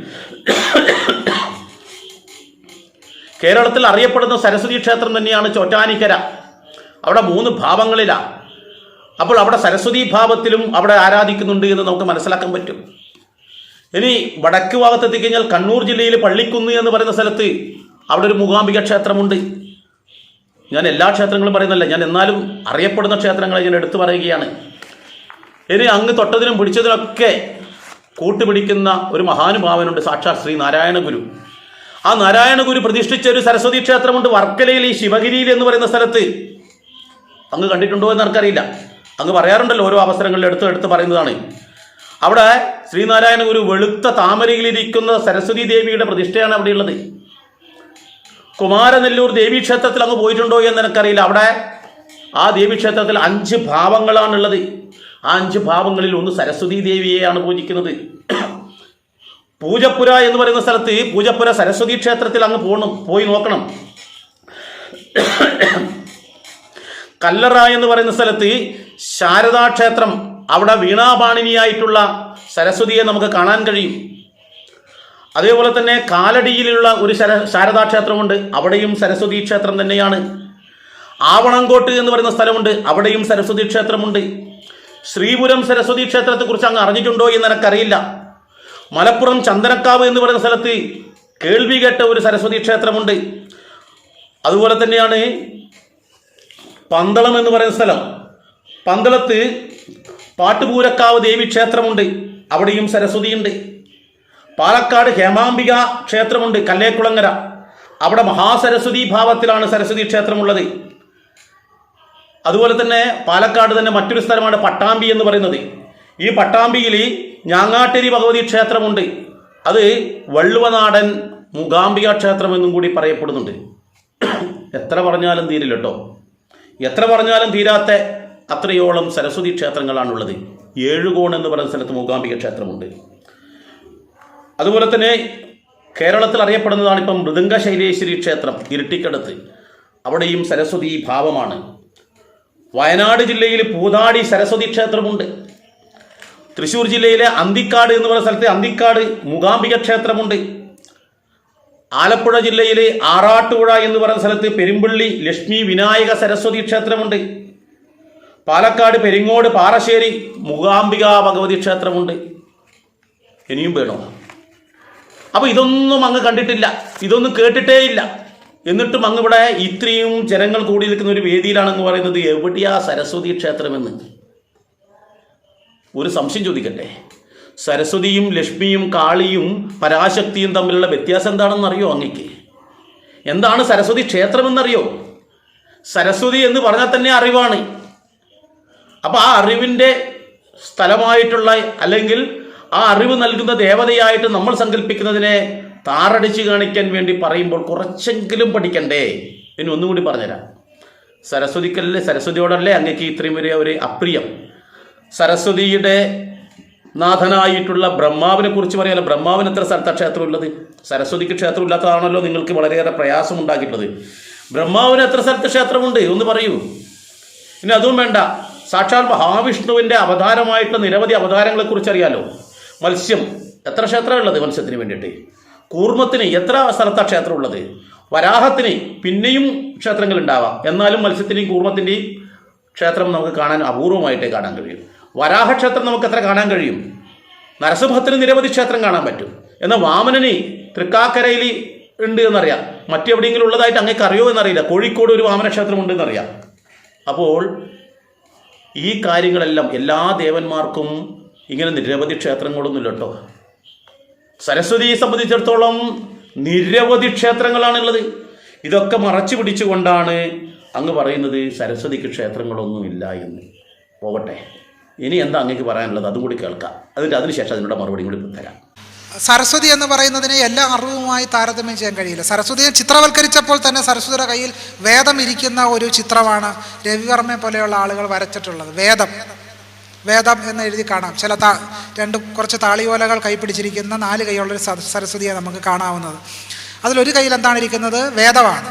Speaker 1: കേരളത്തിൽ അറിയപ്പെടുന്ന സരസ്വതി ക്ഷേത്രം തന്നെയാണ് ചോറ്റാനിക്കര. അവിടെ 3 ഭാവങ്ങളിലാണ്. അപ്പോൾ അവിടെ സരസ്വതി ഭാവത്തിലും അവിടെ ആരാധിക്കുന്നുണ്ട് എന്ന് നമുക്ക് മനസ്സിലാക്കാൻ പറ്റും. ഇനി വടക്ക് ഭാഗത്തെത്തിക്കഴിഞ്ഞാൽ കണ്ണൂർ ജില്ലയിൽ പള്ളിക്കുന്ന് എന്ന് പറയുന്ന സ്ഥലത്ത് അവിടെ ഒരു മൂകാംബിക ക്ഷേത്രമുണ്ട്. ഞാൻ എല്ലാ ക്ഷേത്രങ്ങളും പറയുന്നില്ല, ഞാൻ എന്നാലും അറിയപ്പെടുന്ന ക്ഷേത്രങ്ങളെ ഞാൻ എടുത്തു പറയുകയാണ്. ഇനി അങ്ങ് തൊട്ടതിനും പിടിച്ചതിനൊക്കെ കൂട്ടുപിടിക്കുന്ന ഒരു മഹാനുഭാവനുണ്ട്, സാക്ഷാത് ശ്രീ നാരായണ ഗുരു. ആ നാരായണ ഗുരു പ്രതിഷ്ഠിച്ച ഒരു സരസ്വതി ക്ഷേത്രമുണ്ട് വർക്കലയിൽ, ഈ ശിവഗിരിയിൽ എന്ന് പറയുന്ന സ്ഥലത്ത്. അങ്ങ് കണ്ടിട്ടുണ്ടോ എന്ന് എനിക്കറിയില്ല. അങ്ങ് പറയാറുണ്ടല്ലോ, ഓരോ അവസരങ്ങളിൽ എടുത്ത് പറയുന്നതാണ്. അവിടെ ശ്രീനാരായണ ഗുരു വെളുത്ത താമരയിലിരിക്കുന്ന സരസ്വതി ദേവിയുടെ പ്രതിഷ്ഠയാണ് അവിടെയുള്ളത്. കുമാരനെല്ലൂർ ദേവീക്ഷേത്രത്തിൽ അങ്ങ് പോയിട്ടുണ്ടോ എന്ന് എനിക്കറിയില്ല. അവിടെ ആ ദേവീക്ഷേത്രത്തിൽ 5 ഭാവങ്ങളാണുള്ളത്. ആ 5 ഭാവങ്ങളിൽ ഒന്ന് സരസ്വതി ദേവിയെയാണ് പൂജിക്കുന്നത്. പൂജപ്പുര എന്ന് പറയുന്ന സ്ഥലത്ത്, പൂജപ്പുര സരസ്വതി ക്ഷേത്രത്തിൽ അങ്ങ് പോയി നോക്കണം. കല്ലറ എന്ന് പറയുന്ന സ്ഥലത്ത് ശാരദാക്ഷേത്രം, അവിടെ വീണാപാണിനിയായിട്ടുള്ള സരസ്വതിയെ നമുക്ക് കാണാൻ കഴിയും. അതേപോലെ തന്നെ കാലടിയിലുള്ള ഒരു ശാരദാക്ഷേത്രമുണ്ട്, അവിടെയും സരസ്വതി ക്ഷേത്രം തന്നെയാണ്. ആവണങ്കോട്ട് എന്ന് പറയുന്ന സ്ഥലമുണ്ട്, അവിടെയും സരസ്വതി ക്ഷേത്രമുണ്ട്. ശ്രീപുരം സരസ്വതി ക്ഷേത്രത്തെക്കുറിച്ച് അങ്ങ് അറിഞ്ഞിട്ടുണ്ടോ എന്ന് എനിക്കറിയില്ല. മലപ്പുറം ചന്ദനക്കാവ് എന്ന് പറയുന്ന സ്ഥലത്ത് കേൾവി കേട്ട ഒരു സരസ്വതി ക്ഷേത്രമുണ്ട്. അതുപോലെ തന്നെയാണ് പന്തളം എന്ന് പറയുന്ന സ്ഥലം, പന്തളത്ത് പാട്ടുപൂരക്കാവ് ദേവി ക്ഷേത്രമുണ്ട്, അവിടെയും സരസ്വതിയുണ്ട്. പാലക്കാട് ഹേമാംബിക ക്ഷേത്രമുണ്ട്, കല്ലേക്കുളങ്ങര, അവിടെ മഹാസരസ്വതി ഭാവത്തിലാണ് സരസ്വതി ക്ഷേത്രമുള്ളത്. അതുപോലെ തന്നെ പാലക്കാട് തന്നെ മറ്റൊരു സ്ഥലമാണ് പട്ടാമ്പി എന്ന് പറയുന്നത്. ഈ പട്ടാമ്പിയിൽ ഞാങ്ങാട്ടേരി ഭഗവതി ക്ഷേത്രമുണ്ട്, അത് വള്ളുവനാടൻ മൂകാംബിക ക്ഷേത്രം എന്നും കൂടി പറയപ്പെടുന്നുണ്ട്. എത്ര പറഞ്ഞാലും തീരില്ല കേട്ടോ, എത്ര പറഞ്ഞാലും തീരാത്ത അത്രയോളം സരസ്വതി ക്ഷേത്രങ്ങളാണുള്ളത്. ഏഴുകോൺ എന്ന് പറയുന്ന സ്ഥലത്ത് മൂകാംബിക ക്ഷേത്രമുണ്ട്. അതുപോലെ തന്നെ കേരളത്തിൽ അറിയപ്പെടുന്നതാണ് ഇപ്പം മൃദംഗശൈലേശ്വരി ക്ഷേത്രം ഇരിട്ടിക്കടുത്ത്, അവിടെയും സരസ്വതി ഭാവമാണ്. വയനാട് ജില്ലയിൽ പൂതാടി സരസ്വതി ക്ഷേത്രമുണ്ട്. തൃശ്ശൂർ ജില്ലയിലെ അന്തിക്കാട് എന്ന് പറയുന്ന സ്ഥലത്ത് അന്തിക്കാട് മൂകാംബിക ക്ഷേത്രമുണ്ട്. ആലപ്പുഴ ജില്ലയിലെ ആറാട്ടുപുഴ എന്ന് പറയുന്ന സ്ഥലത്ത് പെരുമ്പള്ളി ലക്ഷ്മി വിനായക സരസ്വതി ക്ഷേത്രമുണ്ട്. പാലക്കാട് പെരിങ്ങോട് പാറശ്ശേരി മൂകാംബിക ഭഗവതി ക്ഷേത്രമുണ്ട്. ഇനിയും വേണോ? അപ്പോൾ ഇതൊന്നും അങ്ങ് കണ്ടിട്ടില്ല, ഇതൊന്നും കേട്ടിട്ടേ ഇല്ല. എന്നിട്ടും അങ്ങ് ഇവിടെ ഇത്രയും ജനങ്ങൾ കൂടി നിൽക്കുന്ന ഒരു വേദിയിലാണെന്ന് പറയുന്നത് എവിടെയാ സരസ്വതി ക്ഷേത്രമെന്ന് ഒരു സംശയം ചോദിക്കട്ടെ. സരസ്വതിയും ലക്ഷ്മിയും കാളിയും പരാശക്തിയും തമ്മിലുള്ള വ്യത്യാസം എന്താണെന്ന് അറിയോ അങ്ങക്ക്? എന്താണ് സരസ്വതി ക്ഷേത്രമെന്നറിയോ? സരസ്വതി എന്ന് പറഞ്ഞാൽ തന്നെ അറിവാണ്. അപ്പോൾ ആ അറിവിൻ്റെ സ്ഥലമായിട്ടുള്ള, അല്ലെങ്കിൽ ആ അറിവ് നൽകുന്ന ദേവതയായിട്ട് നമ്മൾ സങ്കല്പിക്കുന്നതിനെ താറടിച്ച് കാണിക്കാൻ വേണ്ടി പറയുമ്പോൾ കുറച്ചെങ്കിലും പഠിക്കണ്ടേ? ഇനി ഒന്നും കൂടി പറഞ്ഞുതരാം. സരസ്വതിയോടല്ലേ അങ്ങക്ക് ഇത്രയും വലിയ ഒരു അപ്രിയം? സരസ്വതിയുടെ നാഥനായിട്ടുള്ള ബ്രഹ്മാവിനെ കുറിച്ച് പറയാമല്ലോ. ബ്രഹ്മാവിന് എത്ര സ്ഥലത്താണ് ക്ഷേത്രം ഉള്ളത്? സരസ്വതിക്ക് ക്ഷേത്രം ഇല്ലാത്തതാണല്ലോ നിങ്ങൾക്ക് വളരെയേറെ പ്രയാസം ഉണ്ടാക്കിയിട്ടുള്ളത്. ബ്രഹ്മാവിന് എത്ര സ്ഥലത്ത് ക്ഷേത്രമുണ്ട് ഒന്ന് പറയൂ. ഇനി അതും വേണ്ട, സാക്ഷാൽ മഹാവിഷ്ണുവിൻ്റെ അവതാരമായിട്ടുള്ള നിരവധി അവതാരങ്ങളെക്കുറിച്ച് അറിയാലോ. മത്സ്യം, എത്ര ക്ഷേത്രമുള്ളത് മത്സ്യത്തിന് വേണ്ടിയിട്ട്? കൂർമ്മത്തിന് എത്ര സ്ഥലത്താണ് ക്ഷേത്രം ഉള്ളത്? വരാഹത്തിന് പിന്നെയും ക്ഷേത്രങ്ങൾ ഉണ്ടാവാം, എന്നാലും മത്സ്യത്തിൻ്റെയും കൂർമ്മത്തിൻ്റെയും ക്ഷേത്രം നമുക്ക് കാണാൻ അപൂർവമായിട്ടേ കാണാൻ കഴിയും. വരാഹക്ഷേത്രം നമുക്ക് എത്ര കാണാൻ കഴിയും? നരസിംഹത്തിന് നിരവധി ക്ഷേത്രം കാണാൻ പറ്റും. എന്നാൽ വാമനന് തൃക്കാക്കരയിൽ ഉണ്ട് എന്നറിയാം, മറ്റെവിടെയെങ്കിലും ഉള്ളതായിട്ട് അങ്ങേക്ക് അറിയോ എന്നറിയില്ല. കോഴിക്കോട് ഒരു വാമന ക്ഷേത്രം ഉണ്ട് എന്നറിയാം. അപ്പോൾ ഈ കാര്യങ്ങളെല്ലാം എല്ലാ ദേവന്മാർക്കും ഇങ്ങനെ നിരവധി ക്ഷേത്രങ്ങളൊന്നുമില്ല കേട്ടോ. സരസ്വതിയെ സംബന്ധിച്ചിടത്തോളം നിരവധി ക്ഷേത്രങ്ങളാണുള്ളത്. ഇതൊക്കെ മറച്ചു പിടിച്ചുകൊണ്ടാണ് അങ്ങ് പറയുന്നത് സരസ്വതിക്ക് ക്ഷേത്രങ്ങളൊന്നുമില്ല എന്ന്. പോകട്ടെ, ഇനി എന്താ അങ്ങേക്ക് പറയാനുള്ളത് അതും കൂടി കേൾക്കാം, അതിനുശേഷം അതിനുള്ള മറുപടി കൂടി തരാം.
Speaker 3: സരസ്വതി എന്ന് പറയുന്നതിനെ എല്ലാ അറിവുമായി താരതമ്യം ചെയ്യാൻ കഴിയില്ല. സരസ്വതിയെ ചിത്രവൽക്കരിച്ചപ്പോൾ തന്നെ സരസ്വതിയുടെ കയ്യിൽ വേദം ഇരിക്കുന്ന ഒരു ചിത്രമാണ് രവിവർമ്മയെ പോലെയുള്ള ആളുകൾ വരച്ചിട്ടുള്ളത്. വേദം എന്ന് എഴുതി കാണാം. ചില കുറച്ച് താളിയോലകൾ കൈപ്പിടിച്ചിരിക്കുന്ന 4 കൈയുള്ളൊരു സരസ്വതിയെ നമുക്ക് കാണാവുന്നത്. അതിലൊരു കയ്യിൽ എന്താണ് ഇരിക്കുന്നത്? വേദമാണ്.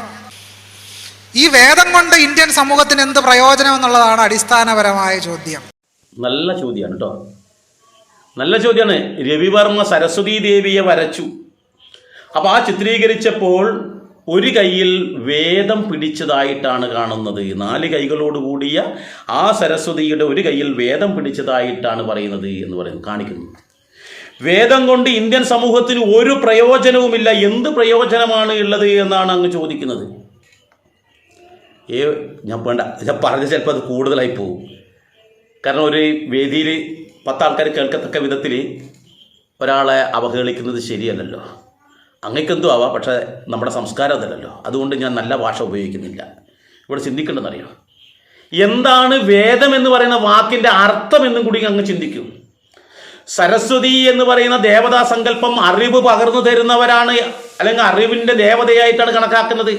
Speaker 3: ഈ വേദം കൊണ്ട് ഇന്ത്യൻ സമൂഹത്തിന് എന്ത് പ്രയോജനം എന്നുള്ളതാണ് അടിസ്ഥാനപരമായ ചോദ്യം.
Speaker 1: നല്ല ചോദ്യമാണ് കേട്ടോ, നല്ല ചോദ്യമാണ്. രവിവർമ്മ സരസ്വതി ദേവിയെ വരച്ചു. അപ്പോൾ ആ ചിത്രീകരിച്ചപ്പോൾ ഒരു കൈയിൽ വേദം പിടിച്ചതായിട്ടാണ് കാണുന്നത്. 4 കൈകളോട് കൂടിയ ആ സരസ്വതിയുടെ ഒരു കൈയിൽ വേദം പിടിച്ചതായിട്ടാണ് പറയുന്നത് എന്ന് പറയുന്നു, കാണിക്കുന്നു. വേദം കൊണ്ട് ഇന്ത്യൻ സമൂഹത്തിന് ഒരു പ്രയോജനവുമില്ല. എന്ത് പ്രയോജനമാണ് ഉള്ളത് എന്നാണ് അങ്ങ് ചോദിക്കുന്നത്. ഞാൻ പറഞ്ഞത് ചിലപ്പോൾ അത് കൂടുതലായി പോകും. കാരണം ഒരു വേദിയിൽ 10 ആൾക്കാർ കേൾക്കത്തക്ക വിധത്തിൽ ഒരാളെ അവഹേളിക്കുന്നത് ശരിയല്ലല്ലോ. അങ്ങക്കെന്തോ ആവാം, പക്ഷേ നമ്മുടെ സംസ്കാരം അതല്ലല്ലോ. അതുകൊണ്ട് ഞാൻ നല്ല ഭാഷ ഉപയോഗിക്കുന്നില്ല. ഇവിടെ ചിന്തിക്കേണ്ടതെന്നറിയോ, എന്താണ് വേദം എന്ന് പറയുന്ന വാക്കിൻ്റെ അർത്ഥം എന്നും കൂടി അങ്ങ് ചിന്തിക്കൂ. സരസ്വതി എന്ന് പറയുന്ന ദേവതാ സങ്കല്പം അറിവ് പകർന്നു തരുന്നവരാണ്, അല്ലെങ്കിൽ അറിവിൻ്റെ ദേവതയായിട്ടാണ് കണക്കാക്കുന്നത്.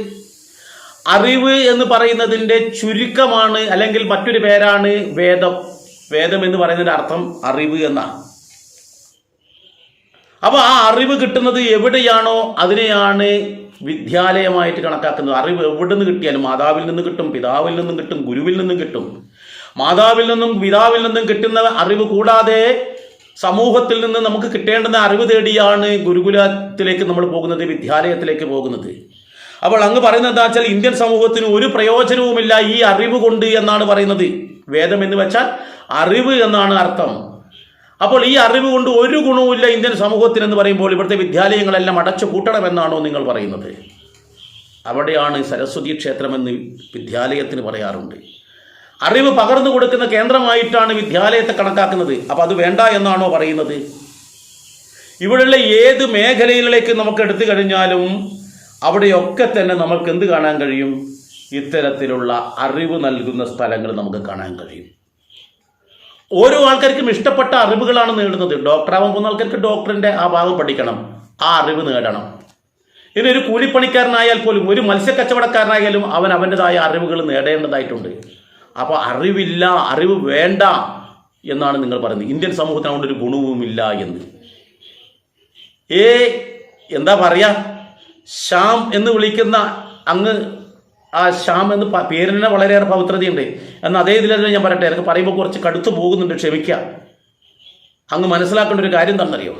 Speaker 1: അറിവ് എന്ന് പറയുന്നതിൻ്റെ ചുരുക്കമാണ്, അല്ലെങ്കിൽ മറ്റൊരു പേരാണ് വേദം. വേദം എന്ന് പറയുന്നതിൻ്റെ അർത്ഥം അറിവ് എന്നാണ്. അപ്പോൾ ആ അറിവ് കിട്ടുന്നത് എവിടെയാണോ അതിനെയാണ് വിദ്യാലയമായിട്ട് കണക്കാക്കുന്നത്. അറിവ് എവിടെ നിന്ന് കിട്ടിയാലും മാതാവിൽ നിന്ന് കിട്ടും, പിതാവിൽ നിന്നും കിട്ടും, ഗുരുവിൽ നിന്നും കിട്ടും. മാതാവിൽ നിന്നും പിതാവിൽ നിന്നും കിട്ടുന്ന അറിവ് കൂടാതെ സമൂഹത്തിൽ നിന്ന് നമുക്ക് കിട്ടേണ്ടുന്ന അറിവ് തേടിയാണ് ഗുരുകുലത്തിലേക്ക് നമ്മൾ പോകുന്നത്, വിദ്യാലയത്തിലേക്ക് പോകുന്നത്. അപ്പോൾ അങ്ങ് പറയുന്നത് എന്താ വെച്ചാൽ ഇന്ത്യൻ സമൂഹത്തിന് ഒരു പ്രയോജനവുമില്ല ഈ അറിവ് കൊണ്ട് എന്നാണ് പറയുന്നത്. വേദം എന്ന് വെച്ചാൽ അറിവ് എന്നാണ് അർത്ഥം. അപ്പോൾ ഈ അറിവ് കൊണ്ട് ഒരു ഗുണവുമില്ല ഇന്ത്യൻ സമൂഹത്തിനെന്ന് പറയുമ്പോൾ ഇവിടുത്തെ വിദ്യാലയങ്ങളെല്ലാം അടച്ചു പൂട്ടണമെന്നാണോ നിങ്ങൾ പറയുന്നത്? അവിടെയാണ് സരസ്വതി ക്ഷേത്രമെന്ന് വിദ്യാലയത്തിന് പറയാറുണ്ട്. അറിവ് പകർന്നു കൊടുക്കുന്ന കേന്ദ്രമായിട്ടാണ് വിദ്യാലയത്തെ കണക്കാക്കുന്നത്. അപ്പോൾ അത് വേണ്ട എന്നാണോ പറയുന്നത്? ഇവിടെയുള്ള ഏത് മേഖലയിലേക്ക് നമുക്ക് എടുത്തു കഴിഞ്ഞാലും അവിടെയൊക്കെ തന്നെ നമുക്ക് എന്ത് കാണാൻ കഴിയും? ഇത്തരത്തിലുള്ള അറിവ് നൽകുന്ന സ്ഥലങ്ങൾ നമുക്ക് കാണാൻ കഴിയും. ഓരോ ആൾക്കാർക്കും ഇഷ്ടപ്പെട്ട അറിവുകളാണ് നേടുന്നത്. ഡോക്ടറാവാൻ പോകുന്ന ആൾക്കാർക്ക് ഡോക്ടറിൻ്റെ ആ ഭാഗം പഠിക്കണം, ആ അറിവ് നേടണം. ഇനി ഒരു കൂലിപ്പണിക്കാരനായാൽ പോലും, ഒരു മത്സ്യക്കച്ചവടക്കാരനായാലും അവൻ അവൻ്റെതായ അറിവുകൾ നേടേണ്ടതായിട്ടുണ്ട്. അപ്പോൾ അറിവില്ല, അറിവ് വേണ്ട എന്നാണ് നിങ്ങൾ പറയുന്നത്. ഇന്ത്യൻ സമൂഹത്തിന് അതുകൊണ്ടൊരു ഗുണവുമില്ല എന്ന്. എന്താ പറയുക, ശ്യാം എന്ന് വിളിക്കുന്ന അങ്ങ്, ആ ശ്യാം എന്ന് പേരിന് വളരെയേറെ പവിത്രതയുണ്ട്. എന്നാൽ അതേ ഇതിലല്ല ഞാൻ പറയട്ടെ, എനിക്ക് പറയുമ്പോൾ കുറച്ച് കടുത്തു പോകുന്നുണ്ട്, ക്ഷമിക്കുക. അങ്ങ് മനസ്സിലാക്കേണ്ട ഒരു കാര്യം എന്താണെന്നറിയോ,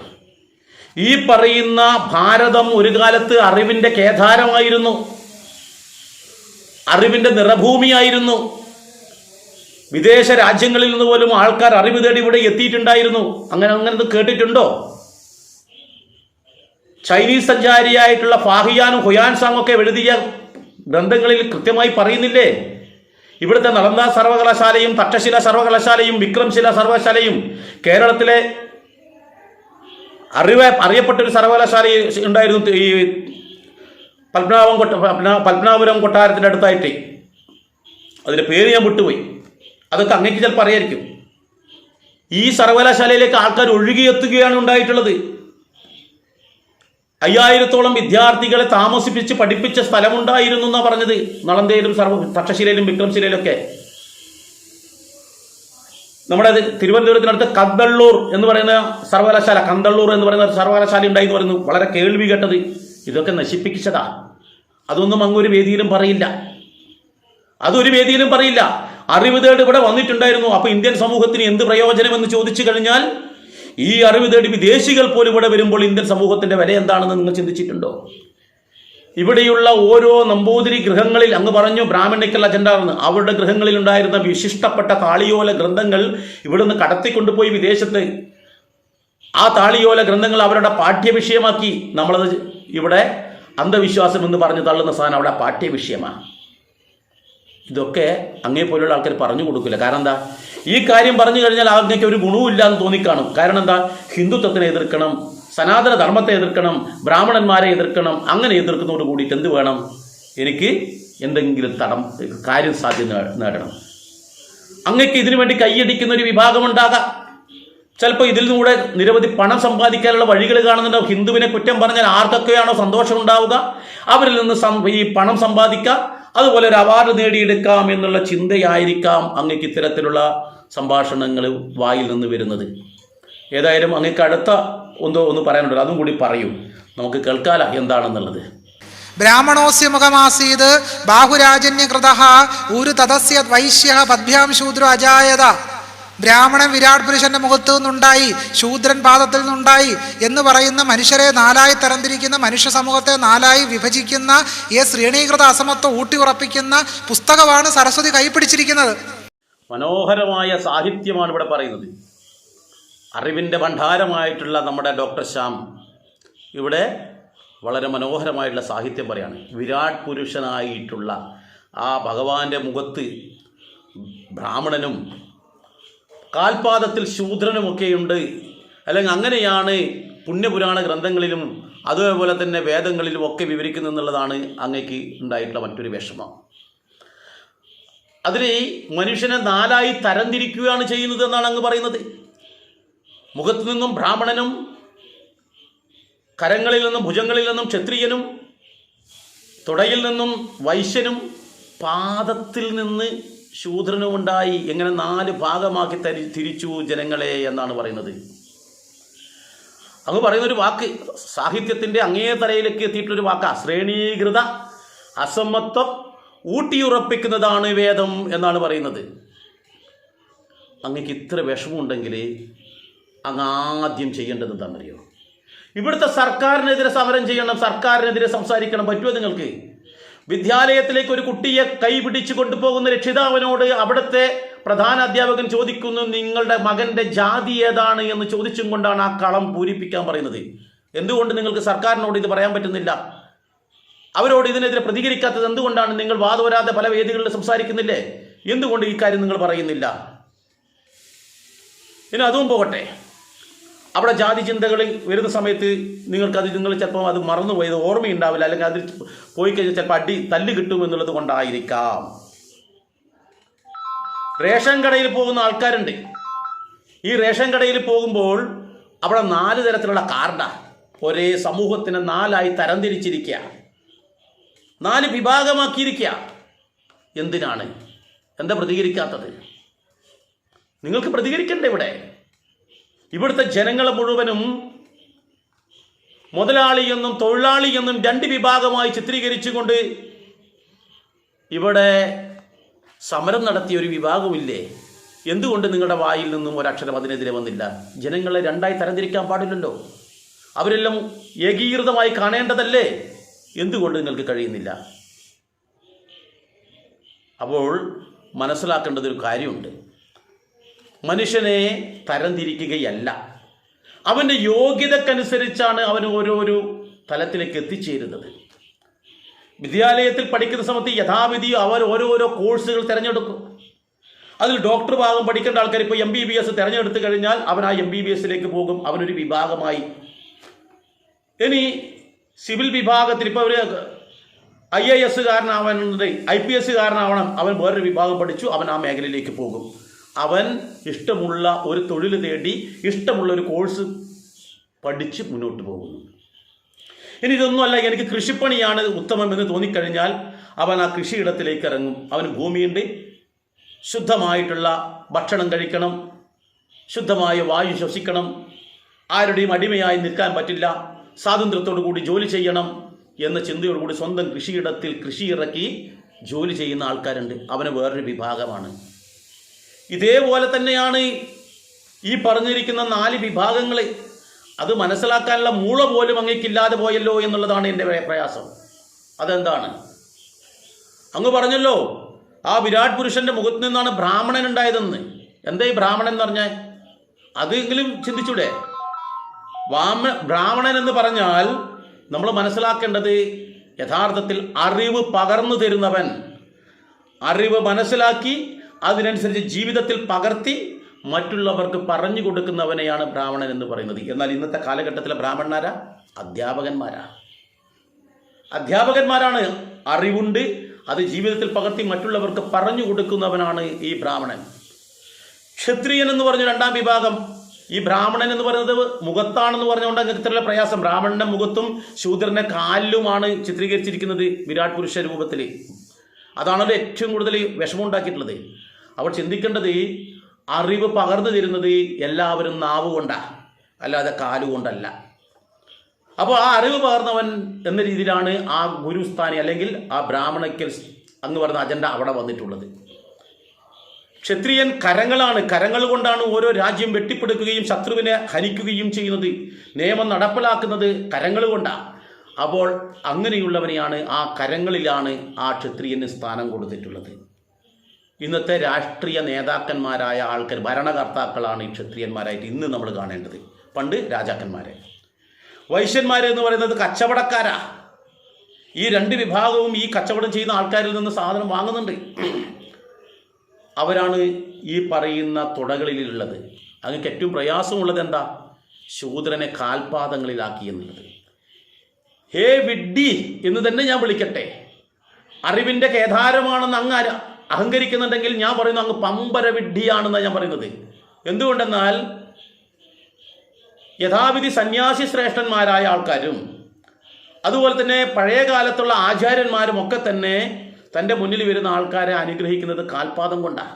Speaker 1: ഈ പറയുന്ന ഭാരതം ഒരു കാലത്ത് അറിവിൻ്റെ കേദാരമായിരുന്നു, അറിവിൻ്റെ നിറഭൂമിയായിരുന്നു. വിദേശ രാജ്യങ്ങളിൽ നിന്ന് പോലും ആൾക്കാർ അറിവ് തേടി ഇവിടെ എത്തിയിട്ടുണ്ടായിരുന്നു. അങ്ങനെ കേട്ടിട്ടുണ്ടോ? ചൈനീസ് സഞ്ചാരിയായിട്ടുള്ള ഫാഹിയാനും ഹുയാൻസാങ് ഒക്കെ എഴുതിയ ഗ്രന്ഥങ്ങളിൽ കൃത്യമായി പറയുന്നില്ലേ, ഇവിടുത്തെ നളന്ദ സർവകലാശാലയും തക്ഷശില സർവകലാശാലയും വിക്രംശില സർവകലാശാലയും കേരളത്തിലെ അറിയപ്പെട്ടൊരു സർവകലാശാല ഉണ്ടായിരുന്നു, ഈ പത്മനാഭപുരം കൊട്ടാരത്തിൻ്റെ അടുത്തായിട്ട്. അതിൻ്റെ പേര് ഞാൻ വിട്ടുപോയി, അതൊക്കെ അങ്ങേക്ക് ചിലപ്പോൾ അറിയായിരിക്കും. ഈ സർവകലാശാലയിലേക്ക് ആൾക്കാർ ഒഴുകിയെത്തുകയാണ് ഉണ്ടായിട്ടുള്ളത്. 5000-ഓളം വിദ്യാർത്ഥികളെ താമസിപ്പിച്ച് പഠിപ്പിച്ച സ്ഥലമുണ്ടായിരുന്നു എന്നാണ് പറഞ്ഞത്, നളന്ദയിലും തക്ഷശിലയിലും വിക്രംശിലയിലൊക്കെ. നമ്മുടെ തിരുവനന്തപുരത്തിനടുത്ത് കന്തള്ളൂർ എന്ന് പറയുന്ന സർവകലാശാല, കന്തള്ളൂർ എന്ന് പറയുന്ന സർവകലാശാല ഉണ്ടായി എന്ന് പറയുന്നു. വളരെ കേൾവി കേട്ടത്. ഇതൊക്കെ നശിപ്പിച്ചതാ. അതൊന്നും അങ്ങൊരു വേദിയിലും പറയില്ല, അതൊരു വേദിയിലും പറയില്ല. അറിവ് തേടി ഇവിടെ വന്നിട്ടുണ്ടായിരുന്നു. അപ്പോൾ ഇന്ത്യൻ സമൂഹത്തിന് എന്ത് പ്രയോജനമെന്ന് ചോദിച്ചു കഴിഞ്ഞാൽ, ഈ അറിവ് തേടി വിദേശികൾ പോലും ഇവിടെ വരുമ്പോൾ ഇന്ത്യൻ സമൂഹത്തിൻ്റെ വില എന്താണെന്ന് നിങ്ങൾ ചിന്തിച്ചിട്ടുണ്ടോ? ഇവിടെയുള്ള ഓരോ നമ്പൂതിരി ഗൃഹങ്ങളിൽ, അങ്ങ് പറഞ്ഞു ബ്രാഹ്മണിക്കൽ അജണ്ടാണെന്ന്, അവരുടെ ഗൃഹങ്ങളിൽ ഉണ്ടായിരുന്ന വിശിഷ്ടപ്പെട്ട താളിയോല ഗ്രന്ഥങ്ങൾ ഇവിടുന്ന് കടത്തിക്കൊണ്ടുപോയി വിദേശത്ത്. ആ താളിയോല ഗ്രന്ഥങ്ങൾ അവരുടെ പാഠ്യവിഷയമാക്കി. നമ്മളത് ഇവിടെ അന്ധവിശ്വാസം എന്ന് പറഞ്ഞ് തള്ളുന്ന സാധനം അവിടെ പാഠ്യവിഷയമാണ്. ഇതൊക്കെ അങ്ങേപോലുള്ള ആൾക്കാർ പറഞ്ഞു കൊടുക്കില്ല. കാരണം എന്താ, ഈ കാര്യം പറഞ്ഞു കഴിഞ്ഞാൽ അങ്ങേക്ക് ഒരു ഗുണവുമില്ല എന്ന് തോന്നിക്കാണും. കാരണം എന്താ, ഹിന്ദുത്വത്തിനെ എതിർക്കണം, സനാതന ധർമ്മത്തെ എതിർക്കണം, ബ്രാഹ്മണന്മാരെ എതിർക്കണം. അങ്ങനെ എതിർക്കുന്നതോട് കൂടിയിട്ട് എന്ത് വേണം, എനിക്ക് എന്തെങ്കിലും കാര്യം സാധ്യം നേടണം. അങ്ങക്ക് ഇതിനു വേണ്ടി കൈയടിക്കുന്ന ഒരു വിഭാഗമുണ്ടാകാം. ചിലപ്പോൾ ഇതിൽ നിന്നൂടെ നിരവധി പണം സമ്പാദിക്കാനുള്ള വഴികൾ കാണുന്നുണ്ടാവും. ഹിന്ദുവിനെ കുറ്റം പറഞ്ഞാൽ ആർക്കൊക്കെയാണോ സന്തോഷം ഉണ്ടാവുക, അവരിൽ നിന്ന് ഈ പണം സമ്പാദിക്കാം, അതുപോലെ ഒരു അവാർഡ് നേടിയെടുക്കാം എന്നുള്ള ചിന്തയായിരിക്കാം അങ്ങക്ക് ഇത്തരത്തിലുള്ള സംഭാഷണങ്ങൾ വായിൽ നിന്ന് വരുന്നത്. ഏതായാലും അങ്ങക്ക് അടുത്ത ഒന്ന് പറയാനുണ്ടല്ലോ, അതും കൂടി പറയൂ, നമുക്ക് കേൾക്കാല എന്താണെന്നുള്ളത്.
Speaker 3: ബ്രാഹ്മണോസ്യ മുഖമാസീത് ബാഹുരാജന്യകൃത ഊരു തദസ്യ വൈശ്യ പദ്ഭ്യാം ശൂദ്രോ അജായത. ബ്രാഹ്മണൻ വിരാട് പുരുഷന്റെ മുഖത്തു നിന്നുണ്ടായി, ശൂദ്രൻ പാദത്തിൽ നിന്നുണ്ടായി എന്ന് പറയുന്ന മനുഷ്യരെ നാലായി തരംതിരിക്കുന്ന, മനുഷ്യ സമൂഹത്തെ നാലായി വിഭജിക്കുന്ന, ഈ ശ്രീണീകൃത അസമത്വം ഊട്ടിയുറപ്പിക്കുന്ന പുസ്തകമാണ് സരസ്വതി കൈപ്പിടിച്ചിരിക്കുന്നത്.
Speaker 1: മനോഹരമായ സാഹിത്യമാണ് ഇവിടെ പറയുന്നത്. അറിവിൻ്റെ ഭണ്ഡാരമായിട്ടുള്ള നമ്മുടെ ഡോക്ടർ ശ്യാം ഇവിടെ വളരെ മനോഹരമായിട്ടുള്ള സാഹിത്യം പറയാണ്. വിരാട് പുരുഷനായിട്ടുള്ള ആ ഭഗവാന്റെ മുഖത്ത് ബ്രാഹ്മണനും കാൽപാദത്തിൽ ശൂദ്രനുമൊക്കെയുണ്ട്. അല്ലെങ്കിൽ അങ്ങനെയാണ് പുണ്യപുരാണ ഗ്രന്ഥങ്ങളിലും അതേപോലെ തന്നെ വേദങ്ങളിലും ഒക്കെ വിവരിക്കുന്നു എന്നുള്ളതാണ് അങ്ങേക്ക് ഉണ്ടായിട്ടുള്ള മറ്റൊരു വിഷമം. അതിൽ മനുഷ്യനെ 4 തരംതിരിക്കുകയാണ് ചെയ്യുന്നത് എന്നാണ് അങ്ങ് പറയുന്നത്. മുഖത്തു നിന്നും ബ്രാഹ്മണനും, കരങ്ങളിൽ നിന്നും ഭുജങ്ങളിൽ നിന്നും ക്ഷത്രിയനും, തുടയിൽ നിന്നും വൈശ്യനും, പാദത്തിൽ നിന്ന് ശൂദ്രനും ഉണ്ടായി. എങ്ങനെ 4 ഭാഗമാക്കി തിരിച്ചു ജനങ്ങളെ എന്നാണ് പറയുന്നത്. അങ്ങ് പറയുന്നൊരു വാക്ക് സാഹിത്യത്തിൻ്റെ അങ്ങേ തലയിലേക്ക് എത്തിയിട്ടുള്ളൊരു വാക്കാ. ശ്രേണീകൃത അസമത്വം ഊട്ടിയുറപ്പിക്കുന്നതാണ് വേദം എന്നാണ് പറയുന്നത്. അങ്ങക്ക് ഇത്ര വിഷമമുണ്ടെങ്കിൽ അങ്ങ് ആദ്യം ചെയ്യേണ്ടത് എന്താണെന്നറിയോ? ഇവിടുത്തെ സർക്കാരിനെതിരെ സമരം ചെയ്യണം, സർക്കാരിനെതിരെ സംസാരിക്കണം. പറ്റുമോ നിങ്ങൾക്ക്? വിദ്യാലയത്തിലേക്ക് ഒരു കുട്ടിയെ കൈ പിടിച്ചു കൊണ്ടുപോകുന്ന രക്ഷിതാവിനോട് അവിടുത്തെ പ്രധാന അധ്യാപകൻ ചോദിക്കുന്നു, നിങ്ങളുടെ മകൻ്റെ ജാതി ഏതാണ് എന്ന് ചോദിച്ചും കൊണ്ടാണ് ആ കളം പൂരിപ്പിക്കാൻ പറയുന്നത്. എന്തുകൊണ്ട് നിങ്ങൾക്ക് സർക്കാരിനോട് ഇത് പറയാൻ പറ്റുന്നില്ല? അവരോട് ഇതിനെതിരെ പ്രതികരിക്കാത്തത് എന്തുകൊണ്ടാണ്? നിങ്ങൾ വാദവരാതെ പല വേദികളിൽ സംസാരിക്കുന്നില്ലേ? എന്തുകൊണ്ട് ഈ കാര്യം നിങ്ങൾ പറയുന്നില്ല? ഇനി അതും പോകട്ടെ, അവിടെ ജാതി ചിന്തകൾ വരുന്ന സമയത്ത് നിങ്ങൾ ചിലപ്പോൾ അത് മറന്നുപോയത് ഓർമ്മയുണ്ടാവില്ല, അല്ലെങ്കിൽ അതിൽ പോയി കഴിഞ്ഞാൽ ചിലപ്പോൾ തല്ല് കിട്ടുമെന്നുള്ളത് കൊണ്ടായിരിക്കാം. റേഷൻ കടയിൽ പോകുന്ന ആൾക്കാരുണ്ട്. ഈ റേഷൻ കടയിൽ പോകുമ്പോൾ അവിടെ 4 തരത്തിലുള്ള കാർഡാണ്. ഒരേ സമൂഹത്തിനെ 4 തരംതിരിച്ചിരിക്കുക, 4 വിഭാഗമാക്കിയിരിക്കുക. എന്തിനാണ്? എന്താ പ്രതികരിക്കാത്തത്? നിങ്ങൾക്ക് പ്രതികരിക്കണ്ടേ? ഇവിടുത്തെ ജനങ്ങളെ മുഴുവനും മുതലാളി എന്നും തൊഴിലാളി എന്നും 2 വിഭാഗമായി ചിത്രീകരിച്ചുകൊണ്ട് ഇവിടെ സമരം നടത്തിയ ഒരു വിഭാഗമില്ലേ? എന്തുകൊണ്ട് നിങ്ങളുടെ വായിൽ നിന്നും ഒരക്ഷരം അതിനെതിരെ വന്നില്ല? ജനങ്ങളെ 2 തരംതിരിക്കാൻ പാടില്ലല്ലോ. അവരെല്ലാം ഏകീകൃതമായി കാണേണ്ടതല്ലേ? എന്തുകൊണ്ട് നിങ്ങൾക്ക് കഴിയുന്നില്ല? അപ്പോൾ മനസ്സിലാക്കേണ്ടത് ഒരു കാര്യമുണ്ട്. മനുഷ്യനെ തരംതിരിക്കുകയല്ല, അവൻ്റെ യോഗ്യതക്കനുസരിച്ചാണ് അവൻ ഓരോരോ തലത്തിലേക്ക് എത്തിച്ചേരുന്നത്. വിദ്യാലയത്തിൽ പഠിക്കുന്ന സമയത്ത് യഥാവിധി അവർ ഓരോരോ കോഴ്സുകൾ തിരഞ്ഞെടുക്കും. അതിൽ ഡോക്ടർ ഭാഗം പഠിക്കേണ്ട ആൾക്കാർ ഇപ്പോൾ MBBS തിരഞ്ഞെടുത്തു കഴിഞ്ഞാൽ അവൻ ആ MBBSലേക്ക് പോകും, അവനൊരു വിഭാഗമായി. ഇനി സിവിൽ വിഭാഗത്തിൽ ഇപ്പോൾ ഒരു IAS കാരനാവാനുണ്ട്, IPS കാരനാവണം, അവൻ വേറൊരു വിഭാഗം പഠിച്ചു, അവൻ ആ മേഖലയിലേക്ക് പോകും. അവൻ ഇഷ്ടമുള്ള ഒരു തൊഴിൽ തേടി ഇഷ്ടമുള്ള ഒരു കോഴ്സ് പഠിച്ച് മുന്നോട്ട് പോകുന്നു. ഇനി ഇതൊന്നുമല്ല, എനിക്ക് കൃഷിപ്പണിയാണ് ഉത്തമമെന്ന് തോന്നിക്കഴിഞ്ഞാൽ അവൻ ആ കൃഷിയിടത്തിലേക്ക് ഇറങ്ങും. അവന് ഭൂമിയുണ്ട്, ശുദ്ധമായിട്ടുള്ള ഭക്ഷണം കഴിക്കണം, ശുദ്ധമായ വായു ശ്വസിക്കണം, ആരുടെയും അടിമയായി നിൽക്കാൻ പറ്റില്ല, സ്വാതന്ത്ര്യത്തോടു കൂടി ജോലി ചെയ്യണം എന്ന ചിന്തയോടുകൂടി സ്വന്തം കൃഷിയിടത്തിൽ കൃഷി ഇറക്കി ജോലി ചെയ്യുന്ന ആൾക്കാരുണ്ട്. അവന് വേറൊരു വിഭാഗമാണ്. ഇതേപോലെ തന്നെയാണ് ഈ പറഞ്ഞിരിക്കുന്ന 4 വിഭാഗങ്ങൾ. അത് മനസ്സിലാക്കാനുള്ള മൂള പോലും അങ്ങേക്കില്ലാതെ പോയല്ലോ എന്നുള്ളതാണ് എൻ്റെ പ്രയാസം. അതെന്താണ്? അങ്ങ് പറഞ്ഞല്ലോ ആ വിരാട് പുരുഷന്റെ മുഖത്ത് നിന്നാണ് ബ്രാഹ്മണൻ ഉണ്ടായതെന്ന്. എന്താ ഈ ബ്രാഹ്മണൻ എന്ന് പറഞ്ഞാൽ? അതെങ്കിലും ചിന്തിച്ചൂടെ? ബ്രാഹ്മണൻ എന്ന് പറഞ്ഞാൽ നമ്മൾ മനസ്സിലാക്കേണ്ടത് യഥാർത്ഥത്തിൽ അറിവ് പകർന്നു തരുന്നവൻ, അറിവ് മനസ്സിലാക്കി അതിനനുസരിച്ച് ജീവിതത്തിൽ പകർത്തി മറ്റുള്ളവർക്ക് പറഞ്ഞു കൊടുക്കുന്നവനെയാണ് ബ്രാഹ്മണൻ എന്ന് പറയുന്നത്. എന്നാൽ ഇന്നത്തെ കാലഘട്ടത്തിലെ ബ്രാഹ്മണന്മാരാ? അധ്യാപകന്മാരാണ്. അറിവുണ്ട്, അത് ജീവിതത്തിൽ പകർത്തി മറ്റുള്ളവർക്ക് പറഞ്ഞു കൊടുക്കുന്നവനാണ് ഈ ബ്രാഹ്മണൻ. ക്ഷത്രിയൻ എന്ന് പറഞ്ഞ 2ാം വിഭാഗം. ഈ ബ്രാഹ്മണൻ എന്ന് പറയുന്നത് മുഖത്താണെന്ന് പറഞ്ഞുകൊണ്ട് അങ്ങ് ഇത്രയുള്ള പ്രയാസം. ബ്രാഹ്മണന്റെ മുഖത്തും ശൂദ്രന്റെ കാലിലുമാണ് ചിത്രീകരിച്ചിരിക്കുന്നത് വിരാട് പുരുഷ രൂപത്തിൽ. അതാണല്ലോ ഏറ്റവും കൂടുതൽ വിഷമമുണ്ടാക്കിയിട്ടുള്ളത്. അവർ ചിന്തിക്കേണ്ടത് അറിവ് പകർന്നു തരുന്നത് എല്ലാവരും നാവ് കൊണ്ടാണ്, അല്ലാതെ കാലുകൊണ്ടല്ല. അപ്പോൾ ആ അറിവ് പകർന്നവൻ എന്ന രീതിയിലാണ് ആ ഗുരുസ്ഥാനി അല്ലെങ്കിൽ ആ ബ്രാഹ്മണയ്ക്കൽ എന്ന് പറയുന്ന അജണ്ട അവിടെ വന്നിട്ടുള്ളത്. ക്ഷത്രിയൻ കരങ്ങളാണ്. കരങ്ങൾ കൊണ്ടാണ് ഓരോ രാജ്യം വെട്ടിപ്പിടിക്കുകയും ശത്രുവിനെ ഹനിക്കുകയും ചെയ്യുന്നത്. നിയമം നടപ്പിലാക്കുന്നത് കരങ്ങൾ കൊണ്ടാണ്. അപ്പോൾ അങ്ങനെയുള്ളവനെയാണ്, ആ കരങ്ങളിലാണ് ആ ക്ഷത്രിയന് സ്ഥാനം കൊടുത്തിട്ടുള്ളത്. ഇന്നത്തെ രാഷ്ട്രീയ നേതാക്കന്മാരായ ആൾക്കാർ, ഭരണകർത്താക്കളാണ് ഈ ക്ഷത്രിയന്മാരായിട്ട് ഇന്ന് നമ്മൾ കാണേണ്ടത്. പണ്ട് രാജാക്കന്മാരെ. വൈശ്യന്മാരെന്ന് പറയുന്നത് കച്ചവടക്കാരാ. ഈ 2 വിഭാഗവും ഈ കച്ചവടം ചെയ്യുന്ന ആൾക്കാരിൽ നിന്ന് സാധനം വാങ്ങുന്നുണ്ട്. അവരാണ് ഈ പറയുന്ന തുടകളിലുള്ളത്. അതിന് ഏറ്റവും പ്രയാസമുള്ളത് എന്താ? ശൂദ്രനെ കാൽപാദങ്ങളിലാക്കി എന്നുള്ളത്. ഹേ വിഡ്ഢി എന്ന് തന്നെ ഞാൻ വിളിക്കട്ടെ. അറിവിൻ്റെ കേദാരമാണെന്ന് അങ്ങ് അഹങ്കരിക്കുന്നുണ്ടെങ്കിൽ ഞാൻ പറയുന്നു അങ്ങ് പമ്പര വിഡ്ഢിയാണെന്നാണ് ഞാൻ പറയുന്നത്. എന്തുകൊണ്ടെന്നാൽ യഥാവിധി സന്യാസി ശ്രേഷ്ഠന്മാരായ ആൾക്കാരും അതുപോലെ തന്നെ പഴയ കാലത്തുള്ള ആചാര്യന്മാരും ഒക്കെ തന്നെ തൻ്റെ മുന്നിൽ വരുന്ന ആൾക്കാരെ അനുഗ്രഹിക്കുന്നത് കാൽപാദം കൊണ്ടാണ്.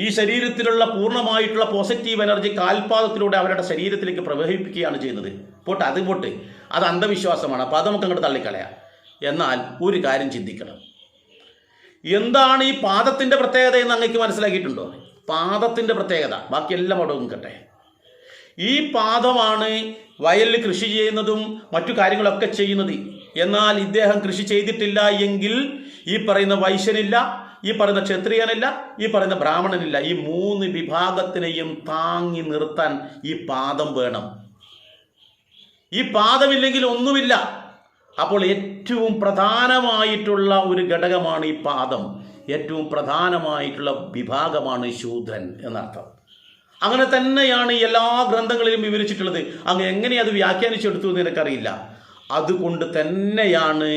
Speaker 1: ഈ ശരീരത്തിലുള്ള പൂർണ്ണമായിട്ടുള്ള പോസിറ്റീവ് എനർജി കാൽപാദത്തിലൂടെ അവരുടെ ശരീരത്തിലേക്ക് പ്രവഹിപ്പിക്കുകയാണ് ചെയ്യുന്നത്. പോട്ടെ, അത് അന്ധവിശ്വാസമാണ്. അപ്പോൾ അത് നമുക്ക് അങ്ങോട്ട് തള്ളിക്കളയാം. എന്നാൽ ഒരു കാര്യം ചിന്തിക്കണം. എന്താണ് ഈ പാദത്തിൻ്റെ പ്രത്യേകത എന്ന് അങ്ങേക്ക് മനസ്സിലാക്കിയിട്ടുണ്ടോ? പാദത്തിൻ്റെ പ്രത്യേകത ബാക്കിയെല്ലാം അവിടെ നിൽക്കട്ടെ. ഈ പാദമാണ് വയലിൽ കൃഷി ചെയ്യുന്നതും മറ്റു കാര്യങ്ങളൊക്കെ ചെയ്യുന്നത്. എന്നാൽ ഇദ്ദേഹം കൃഷി ചെയ്തിട്ടില്ല എങ്കിൽ ഈ പറയുന്ന വൈശ്യനില്ല, ഈ പറയുന്ന ക്ഷത്രിയനില്ല, ഈ പറയുന്ന ബ്രാഹ്മണനില്ല. ഈ 3 വിഭാഗത്തിനെയും താങ്ങി നിർത്താൻ ഈ പാദം വേണം. ഈ പാദമില്ലെങ്കിൽ ഒന്നുമില്ല. അപ്പോൾ ഏറ്റവും പ്രധാനമായിട്ടുള്ള ഒരു ഘടകമാണ് ഈ പാദം. ഏറ്റവും പ്രധാനമായിട്ടുള്ള വിഭാഗമാണ് ശൂദ്രൻ എന്നർത്ഥം. അങ്ങനെ തന്നെയാണ് എല്ലാ ഗ്രന്ഥങ്ങളിലും വിവരിച്ചിട്ടുള്ളത്. അങ്ങ് എങ്ങനെ അത് വ്യാഖ്യാനിച്ചെടുത്തു എന്ന് എനിക്കറിയില്ല. അതുകൊണ്ട് തന്നെയാണ്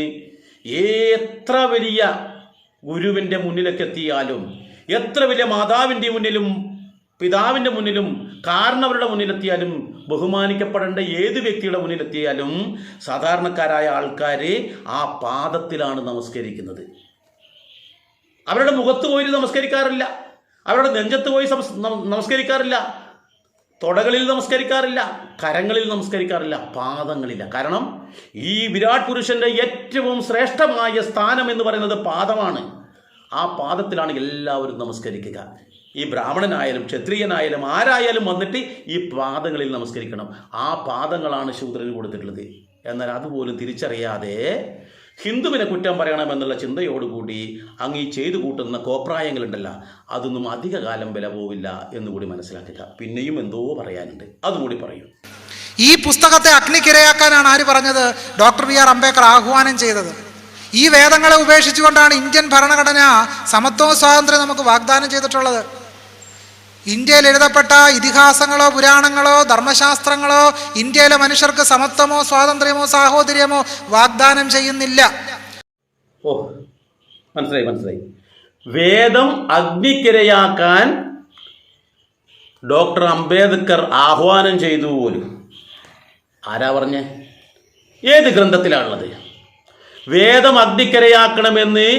Speaker 1: എത്ര വലിയ ഗുരുവിൻ്റെ മുന്നിലേക്ക് എത്തിയാലും, എത്ര വലിയ മാതാവിൻ്റെ മുന്നിലും പിതാവിൻ്റെ മുന്നിലും കാരണവരുടെ മുന്നിലെത്തിയാലും, ബഹുമാനിക്കപ്പെടേണ്ട ഏത് വ്യക്തിയുടെ മുന്നിലെത്തിയാലും സാധാരണക്കാരായ ആൾക്കാർ ആ പാദത്തിലാണ് നമസ്കരിക്കുന്നത്. അവരുടെ മുഖത്ത് പോയി നമസ്കരിക്കാറില്ല, അവരുടെ നെഞ്ചത്ത് പോയി നമസ്കരിക്കാറില്ല, തൊടകളിൽ നമസ്കരിക്കാറില്ല, കരങ്ങളിൽ നമസ്കരിക്കാറില്ല, പാദങ്ങളില്ല. കാരണം ഈ വിരാട് പുരുഷന്റെ ഏറ്റവും ശ്രേഷ്ഠമായ സ്ഥാനം എന്ന് പറയുന്നത് പാദമാണ്. ആ പാദത്തിലാണ് എല്ലാവരും നമസ്കരിക്കുക. ഈ ബ്രാഹ്മണനായാലും ക്ഷത്രിയനായാലും ആരായാലും വന്നിട്ട് ഈ പാദങ്ങളിൽ നമസ്കരിക്കണം. ആ പാദങ്ങളാണ് ശൂദ്രന് കൊടുത്തിട്ടുള്ളത്. എന്നാൽ അതുപോലും തിരിച്ചറിയാതെ ഹിന്ദുവിനെ കുറ്റം പറയണമെന്നുള്ള ചിന്തയോടുകൂടി അങ്ങ് ഈ ചെയ്തു കൂട്ടുന്ന കോപ്രായങ്ങളുണ്ടല്ല, അതൊന്നും അധിക കാലം വില പോവില്ല എന്നുകൂടി മനസ്സിലാക്കുക. പിന്നെയും എന്തോ പറയാനുണ്ട്, അതുകൂടി പറയും.
Speaker 3: ഈ പുസ്തകത്തെ അഗ്നിക്കിരയാക്കാനാണ് ആര് പറഞ്ഞത്? Doctor BR. അംബേദ്കർ ആഹ്വാനം ചെയ്തത്. ഈ വേദങ്ങളെ ഉപേക്ഷിച്ചുകൊണ്ടാണ് ഇന്ത്യൻ ഭരണഘടന സമത്വവും സ്വാതന്ത്ര്യം നമുക്ക് വാഗ്ദാനം ചെയ്തിട്ടുള്ളത്. ഇന്ത്യയിൽ എഴുതപ്പെട്ട ഇതിഹാസങ്ങളോ പുരാണങ്ങളോ ധർമ്മശാസ്ത്രങ്ങളോ ഇന്ത്യയിലെ മനുഷ്യർക്ക് സമത്വമോ സ്വാതന്ത്ര്യമോ സാഹോദര്യമോ വാഗ്ദാനം ചെയ്യുന്നില്ല.
Speaker 1: മനസ്സിലായി. വേദം അഗ്നിക്കിരയാക്കാൻ ഡോക്ടർ അംബേദ്കർ ആഹ്വാനം ചെയ്തു പോലും. ആരാ പറഞ്ഞേ? ഏത് ഗ്രന്ഥത്തിലാണുള്ളത്? വേദം അഗ്നിക്കിരയാക്കണമെന്ന്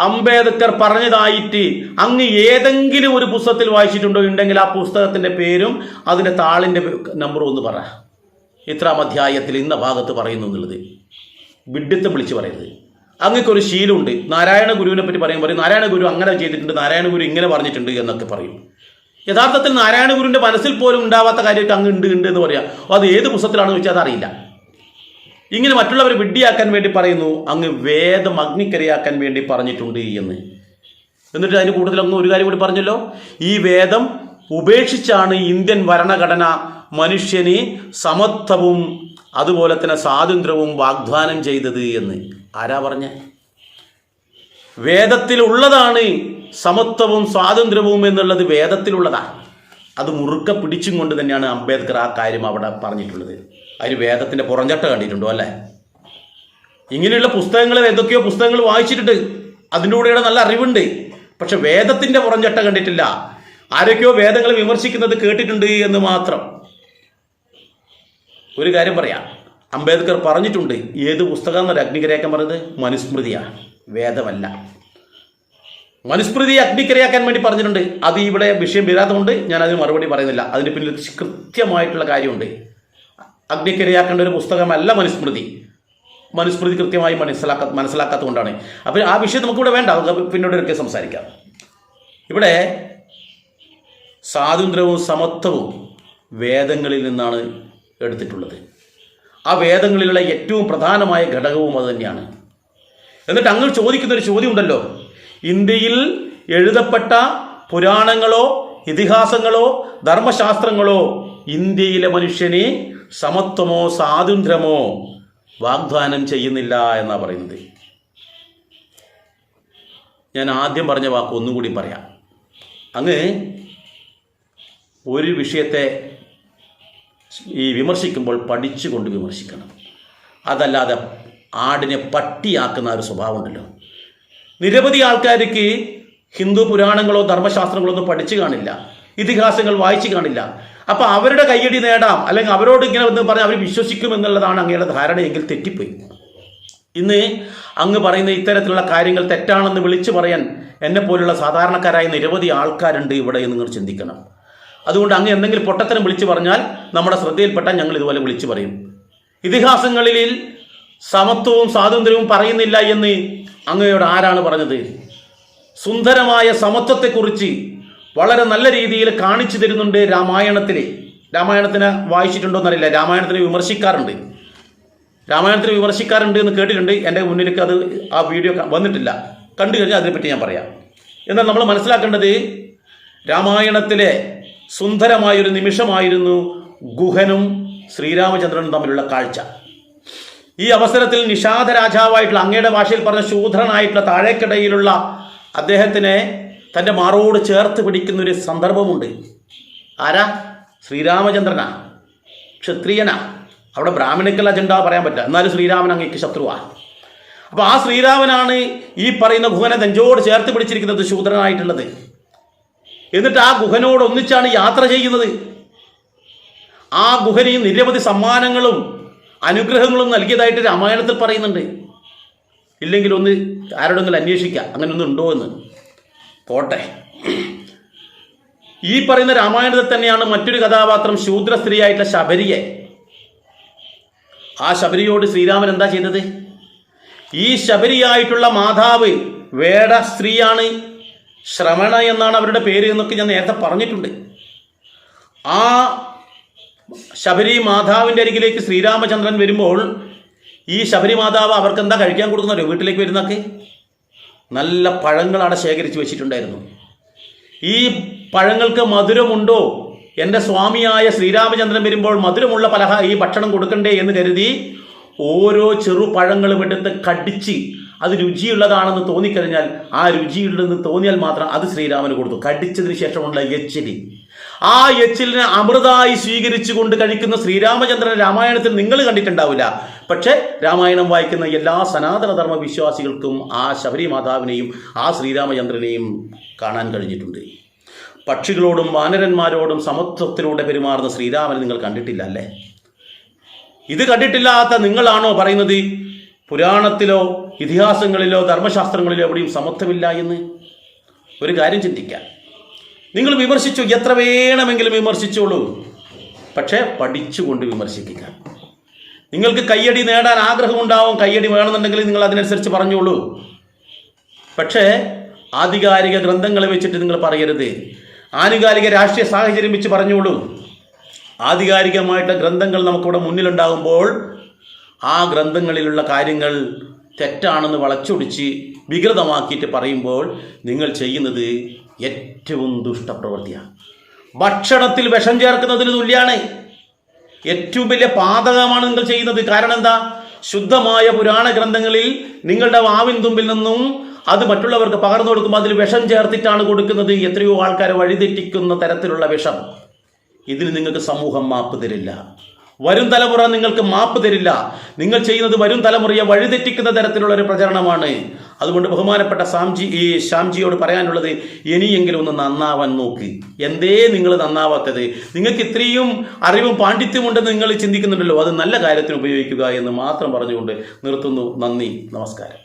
Speaker 1: അംബേദ്കർ പറഞ്ഞതായിട്ട് അങ്ങ് ഏതെങ്കിലും ഒരു പുസ്തകത്തിൽ വായിച്ചിട്ടുണ്ടോ? ഉണ്ടെങ്കിൽ ആ പുസ്തകത്തിൻ്റെ പേരും അതിൻ്റെ താളിൻ്റെ നമ്പറും ഒന്ന് പറ. ഇത്രാം അധ്യായത്തിൽ ഇന്ന ഭാഗത്ത് പറയുന്നു എന്നുള്ളത് വിഡ്ഢിത്തം വിളിച്ച് പറയുന്നത്. അങ്ങക്കൊരു ശീലമുണ്ട്. നാരായണ ഗുരുവിനെ പറ്റി പറയുമ്പോൾ നാരായണ ഗുരു അങ്ങനെ ചെയ്തിട്ടുണ്ട്, നാരായണ ഗുരു ഇങ്ങനെ പറഞ്ഞിട്ടുണ്ട് എന്നൊക്കെ പറയും. യഥാർത്ഥത്തിൽ നാരായണ ഗുരുവിൻ്റെ മനസ്സിൽ പോലും ഉണ്ടാവാത്ത കാര്യമൊക്കെ അങ്ങ് ഉണ്ട് എന്ന് പറയാം. അത് ഏത് പുസ്തകത്തിലാണെന്ന് വെച്ചാൽ അതറിയില്ല. ഇങ്ങനെ മറ്റുള്ളവരെ വിഡ്ഢിയാക്കാൻ വേണ്ടി പറയുന്നു അങ്ങ് വേദം അഗ്നിക്കരയാക്കാൻ വേണ്ടി പറഞ്ഞിട്ടുണ്ട് എന്ന്. എന്നിട്ട് അതിന് കൂടുതൽ അങ്ങ് ഒരു കാര്യം കൂടി പറഞ്ഞല്ലോ, ഈ വേദം ഉപേക്ഷിച്ചാണ് ഇന്ത്യൻ ഭരണഘടന മനുഷ്യന് സമത്വവും അതുപോലെ തന്നെ സ്വാതന്ത്ര്യവും വാഗ്ദാനം ചെയ്തത് എന്ന്. ആരാ പറഞ്ഞേ? വേദത്തിലുള്ളതാണ് സമത്വവും സ്വാതന്ത്ര്യവും എന്നുള്ളത്, വേദത്തിലുള്ളതാണ്. അത് മുറുക്ക പിടിച്ചും കൊണ്ട് തന്നെയാണ് അംബേദ്കർ ആ കാര്യം അവിടെ പറഞ്ഞിട്ടുള്ളത്. അതിന് വേദത്തിൻ്റെ പുറംചട്ട കണ്ടിട്ടുണ്ടോ അല്ലേ? ഇങ്ങനെയുള്ള പുസ്തകങ്ങൾ എന്തൊക്കെയോ പുസ്തകങ്ങൾ വായിച്ചിട്ടുണ്ട്, അതിൻ്റെ കൂടെയുള്ള നല്ല അറിവുണ്ട്. പക്ഷെ വേദത്തിൻ്റെ പുറംചട്ട കണ്ടിട്ടില്ല. ആരൊക്കെയോ വേദങ്ങൾ വിമർശിക്കുന്നത് കേട്ടിട്ടുണ്ട് എന്ന് മാത്രം. ഒരു കാര്യം പറയാം, അംബേദ്കർ പറഞ്ഞിട്ടുണ്ട്. ഏത് പുസ്തകം എന്നല്ല അഗ്നിക്കരയാക്കാൻ പറഞ്ഞത്? മനുസ്മൃതിയാണ്, വേദമല്ല. മനുസ്മൃതി അഗ്നിക്കരയാക്കാൻ വേണ്ടി പറഞ്ഞിട്ടുണ്ട്. അത് ഇവിടെ വിഷയം വരാത്തതുകൊണ്ട് ഞാൻ അതിന് മറുപടി പറയുന്നില്ല. അതിന് പിന്നിൽ കൃത്യമായിട്ടുള്ള കാര്യമുണ്ട്. അഗ്നിക്കരയാക്കേണ്ട ഒരു പുസ്തകമല്ല മനുസ്മൃതി. മനുസ്മൃതി കൃത്യമായി മനസ്സിലാക്കാത്തതുകൊണ്ടാണ്. അപ്പോൾ ആ വിഷയം നമുക്കിവിടെ വേണ്ട, പിന്നീടൊക്കെ സംസാരിക്കാം. ഇവിടെ സ്വാതന്ത്ര്യവും സമത്വവും വേദങ്ങളിൽ നിന്നാണ് എടുത്തിട്ടുള്ളത്. ആ വേദങ്ങളിലുള്ള ഏറ്റവും പ്രധാനമായ ഘടകവും അത് തന്നെയാണ്. എന്നിട്ട് അങ്ങ് ചോദിക്കുന്നൊരു ചോദ്യം ഉണ്ടല്ലോ, ഇന്ത്യയിൽ എഴുതപ്പെട്ട പുരാണങ്ങളോ ഇതിഹാസങ്ങളോ ധർമ്മശാസ്ത്രങ്ങളോ ഇന്ത്യയിലെ മനുഷ്യന് സമത്വമോ സ്വാതന്ത്ര്യമോ വാഗ്ദാനം ചെയ്യുന്നില്ല എന്നാണ് പറയുന്നത്. ഞാൻ ആദ്യം പറഞ്ഞ വാക്ക് ഒന്നുകൂടി പറയാം. അങ്ങ് ഒരു വിഷയത്തെ ഈ വിമർശിക്കുമ്പോൾ പഠിച്ചുകൊണ്ട് വിമർശിക്കണം. അതല്ലാതെ ആടിനെ പട്ടിയാക്കുന്ന ഒരു സ്വഭാവമുണ്ടല്ലോ. നിരവധി ആൾക്കാർക്ക് ഹിന്ദു പുരാണങ്ങളോ ധർമ്മശാസ്ത്രങ്ങളോ ഒന്നും പഠിച്ചു കാണില്ല, ഇതിഹാസങ്ങൾ വായിച്ചു കാണില്ല. അപ്പോൾ അവരുടെ കയ്യടി നേടാം, അല്ലെങ്കിൽ അവരോട് ഇങ്ങനെ എന്ന് പറഞ്ഞാൽ അവർ വിശ്വസിക്കുമെന്നുള്ളതാണ് അങ്ങയുടെ ധാരണയെങ്കിൽ തെറ്റിപ്പോയി. ഇന്ന് അങ്ങ് പറയുന്ന ഇത്തരത്തിലുള്ള കാര്യങ്ങൾ തെറ്റാണെന്ന് വിളിച്ചു പറയാൻ എന്നെപ്പോലുള്ള സാധാരണക്കാരായ നിരവധി ആൾക്കാരുണ്ട് ഇവിടെ എന്ന് നിങ്ങൾ ചിന്തിക്കണം. അതുകൊണ്ട് അങ്ങ് എന്തെങ്കിലും പൊട്ടത്തരം വിളിച്ചു പറഞ്ഞാൽ നമ്മുടെ ശ്രദ്ധയിൽപ്പെട്ടാൽ ഞങ്ങൾ ഇതുപോലെ വിളിച്ചു പറയും. ഇതിഹാസങ്ങളിൽ സമത്വവും സ്വാതന്ത്ര്യവും പറയുന്നില്ല എന്ന് അങ്ങയോട് ആരാണ് പറഞ്ഞത്? സുന്ദരമായ സമത്വത്തെക്കുറിച്ച് വളരെ നല്ല രീതിയിൽ കാണിച്ചു തരുന്നുണ്ട് രാമായണത്തിനെ വായിച്ചിട്ടുണ്ടോ എന്നറിയില്ല. രാമായണത്തിനെ വിമർശിക്കാറുണ്ട് എന്ന് കേട്ടിട്ടുണ്ട്. എൻ്റെ മുന്നിലേക്ക് ആ വീഡിയോ വന്നിട്ടില്ല. കണ്ടു കഴിഞ്ഞാൽ അതിനെപ്പറ്റി ഞാൻ പറയാം. എന്നാൽ നമ്മൾ മനസ്സിലാക്കേണ്ടത് രാമായണത്തിലെ സുന്ദരമായൊരു നിമിഷമായിരുന്നു ഗുഹനും ശ്രീരാമചന്ദ്രനും തമ്മിലുള്ള കാഴ്ച. ഈ അവസരത്തിൽ നിഷാദ രാജാവായിട്ടുള്ള, അങ്ങയുടെ ഭാഷയിൽ പറഞ്ഞ ശൂദ്രനായിട്ടുള്ള താഴേക്കിടയിലുള്ള അദ്ദേഹത്തിനെ തൻ്റെ മാറോട് ചേർത്ത് പിടിക്കുന്നൊരു സന്ദർഭമുണ്ട്. ആരാ? ശ്രീരാമചന്ദ്രനാ, ക്ഷത്രിയനാ. അവിടെ ബ്രാഹ്മണിക്കൽ അജണ്ട പറയാൻ പറ്റില്ല, എന്നാലും ശ്രീരാമൻ അങ്ങേക്ക് ശത്രുവാണ്. അപ്പോൾ ആ ശ്രീരാമനാണ് ഈ പറയുന്ന ഗുഹനെ നെഞ്ചോട് ചേർത്ത് പിടിച്ചിരിക്കുന്നത്, ശൂദ്രനായിട്ടുള്ളത്. എന്നിട്ട് ആ ഗുഹനോട് ഒന്നിച്ചാണ് യാത്ര ചെയ്യുന്നത്. ആ ഗുഹന് നിരവധി സമ്മാനങ്ങളും അനുഗ്രഹങ്ങളും നൽകിയതായിട്ട് രാമായണത്തിൽ പറയുന്നുണ്ട്. ഇല്ലെങ്കിൽ ഒന്ന് ആരോടെങ്കിലും അന്വേഷിക്കുക, അങ്ങനെ ഒന്നും ഉണ്ടോ എന്ന്. പോട്ടെ, ഈ പറയുന്ന രാമായണത്തിൽ തന്നെയാണ് മറ്റൊരു കഥാപാത്രം ശൂദ്ര സ്ത്രീയായിട്ടുള്ള ശബരിയെ. ആ ശബരിയോട് ശ്രീരാമൻ എന്താ ചെയ്തത്? ഈ ശബരിയായിട്ടുള്ള മാതാവ് വേട സ്ത്രീയാണ്, ശ്രമണ എന്നാണ് അവരുടെ പേര് എന്നൊക്കെ ഞാൻ നേരത്തെ പറഞ്ഞിട്ടുണ്ട്. ആ ശബരി മാതാവിൻ്റെ അരികിലേക്ക് ശ്രീരാമചന്ദ്രൻ വരുമ്പോൾ ഈ ശബരി മാതാവ് അവർക്ക് എന്താ കഴിക്കാൻ കൊടുക്കുന്നവരോ? വീട്ടിലേക്ക് വരുന്നൊക്കെ നല്ല പഴങ്ങൾ അവിടെ ശേഖരിച്ച് വെച്ചിട്ടുണ്ടായിരുന്നു. ഈ പഴങ്ങൾക്ക് മധുരമുണ്ടോ? എൻ്റെ സ്വാമിയായ ശ്രീരാമചന്ദ്രൻ വരുമ്പോൾ മധുരമുള്ള ഈ ഭക്ഷണം കൊടുക്കണ്ടേ എന്ന് കരുതി ഓരോ ചെറു പഴങ്ങളും എടുത്ത് കടിച്ച് അത് രുചിയുള്ളതാണെന്ന് തോന്നിക്കഴിഞ്ഞാൽ, ആ രുചിയുള്ളതെന്ന് തോന്നിയാൽ മാത്രം അത് ശ്രീരാമന് കൊടുത്തു. കടിച്ചതിന് ശേഷമുള്ള എച്ചിലി, ആ എച്ചിലിനെ അമൃതായി സ്വീകരിച്ചുകൊണ്ട് കഴിക്കുന്ന ശ്രീരാമചന്ദ്രൻ രാമായണത്തിൽ നിങ്ങൾ കണ്ടിട്ടുണ്ടാവില്ല. പക്ഷേ രാമായണം വായിക്കുന്ന എല്ലാ സനാതനധർമ്മ വിശ്വാസികൾക്കും ആ ശബരി മാതാവിനെയും ആ ശ്രീരാമചന്ദ്രനെയും കാണാൻ കഴിഞ്ഞിട്ടുണ്ട്. പക്ഷികളോടും വാനരന്മാരോടും സമത്വത്തിലൂടെ പെരുമാറുന്ന ശ്രീരാമനെ നിങ്ങൾ കണ്ടിട്ടില്ല അല്ലേ? ഇത് കണ്ടിട്ടില്ലാത്ത നിങ്ങളാണോ പറയുന്നത് പുരാണത്തിലോ ഇതിഹാസങ്ങളിലോ ധർമ്മശാസ്ത്രങ്ങളിലോ എവിടെയും സമത്വമില്ല എന്ന്? ഒരു കാര്യം ചിന്തിക്കാം. നിങ്ങൾ വിമർശിച്ചു, എത്ര വേണമെങ്കിലും വിമർശിച്ചോളൂ, പക്ഷേ പഠിച്ചുകൊണ്ട് വിമർശിക്കുക. നിങ്ങൾക്ക് കയ്യടി നേടാൻ ആഗ്രഹമുണ്ടാവും, കയ്യടി വേണമെന്നുണ്ടെങ്കിൽ നിങ്ങൾ അതിനനുസരിച്ച് പറഞ്ഞോളൂ. പക്ഷേ ആധികാരിക ഗ്രന്ഥങ്ങളെ വെച്ചിട്ട് നിങ്ങൾ പറയരുത്. ആനുകാലിക രാഷ്ട്രീയ സാഹചര്യം വെച്ച് പറഞ്ഞോളൂ. ആധികാരികമായിട്ട് ഗ്രന്ഥങ്ങൾ നമുക്കിവിടെ മുന്നിലുണ്ടാകുമ്പോൾ ആ ഗ്രന്ഥങ്ങളിലുള്ള കാര്യങ്ങൾ തെറ്റാണെന്ന് വളച്ചൊടിച്ച് വികൃതമാക്കിയിട്ട് പറയുമ്പോൾ നിങ്ങൾ ചെയ്യുന്നത് ഏറ്റവും ദുഷ്ടപ്രവൃത്തിയാണ്. ഭക്ഷണത്തിൽ വിഷം ചേർക്കുന്നതിന് തുല്യമാണ്. ഏറ്റവും വലിയ പാതകമാണ് നിങ്ങൾ ചെയ്യുന്നത്. കാരണം എന്താ? ശുദ്ധമായ പുരാണ ഗ്രന്ഥങ്ങളിൽ നിങ്ങളുടെ വാവിൻ തുമ്പിൽ നിന്നും അത് മറ്റുള്ളവർക്ക് പകർന്നു കൊടുക്കുമ്പോൾ അതിൽ വിഷം ചേർത്തിട്ടാണ് കൊടുക്കുന്നത്. എത്രയോ ആൾക്കാരെ വഴിതെറ്റിക്കുന്ന തരത്തിലുള്ള വിഷം. ഇതിന് നിങ്ങൾക്ക് സമൂഹം മാപ്പ് തരില്ല. വരും തലമുറ നിങ്ങൾക്ക് മാപ്പ് തരില്ല. നിങ്ങൾ ചെയ്യുന്നത് വരും തലമുറയെ വഴിതെറ്റിക്കുന്ന തരത്തിലുള്ള ഒരു പ്രചരണമാണ്. അതുകൊണ്ട് ബഹുമാനപ്പെട്ട ശ്യാംജിയോട് പറയാനുള്ളത്, ഇനിയെങ്കിലും ഒന്ന് നന്നാവാൻ നോക്ക്. എന്തേ നിങ്ങൾ നന്നാവാത്തത്? നിങ്ങൾക്ക് ഇത്രയും അറിവും പാണ്ഡിത്യമുണ്ടെന്ന് നിങ്ങൾ ചിന്തിക്കുന്നുണ്ടല്ലോ, അത് നല്ല കാര്യത്തിന് ഉപയോഗിക്കുക എന്ന് മാത്രം പറഞ്ഞുകൊണ്ട് നിർത്തുന്നു. നന്ദി, നമസ്കാരം.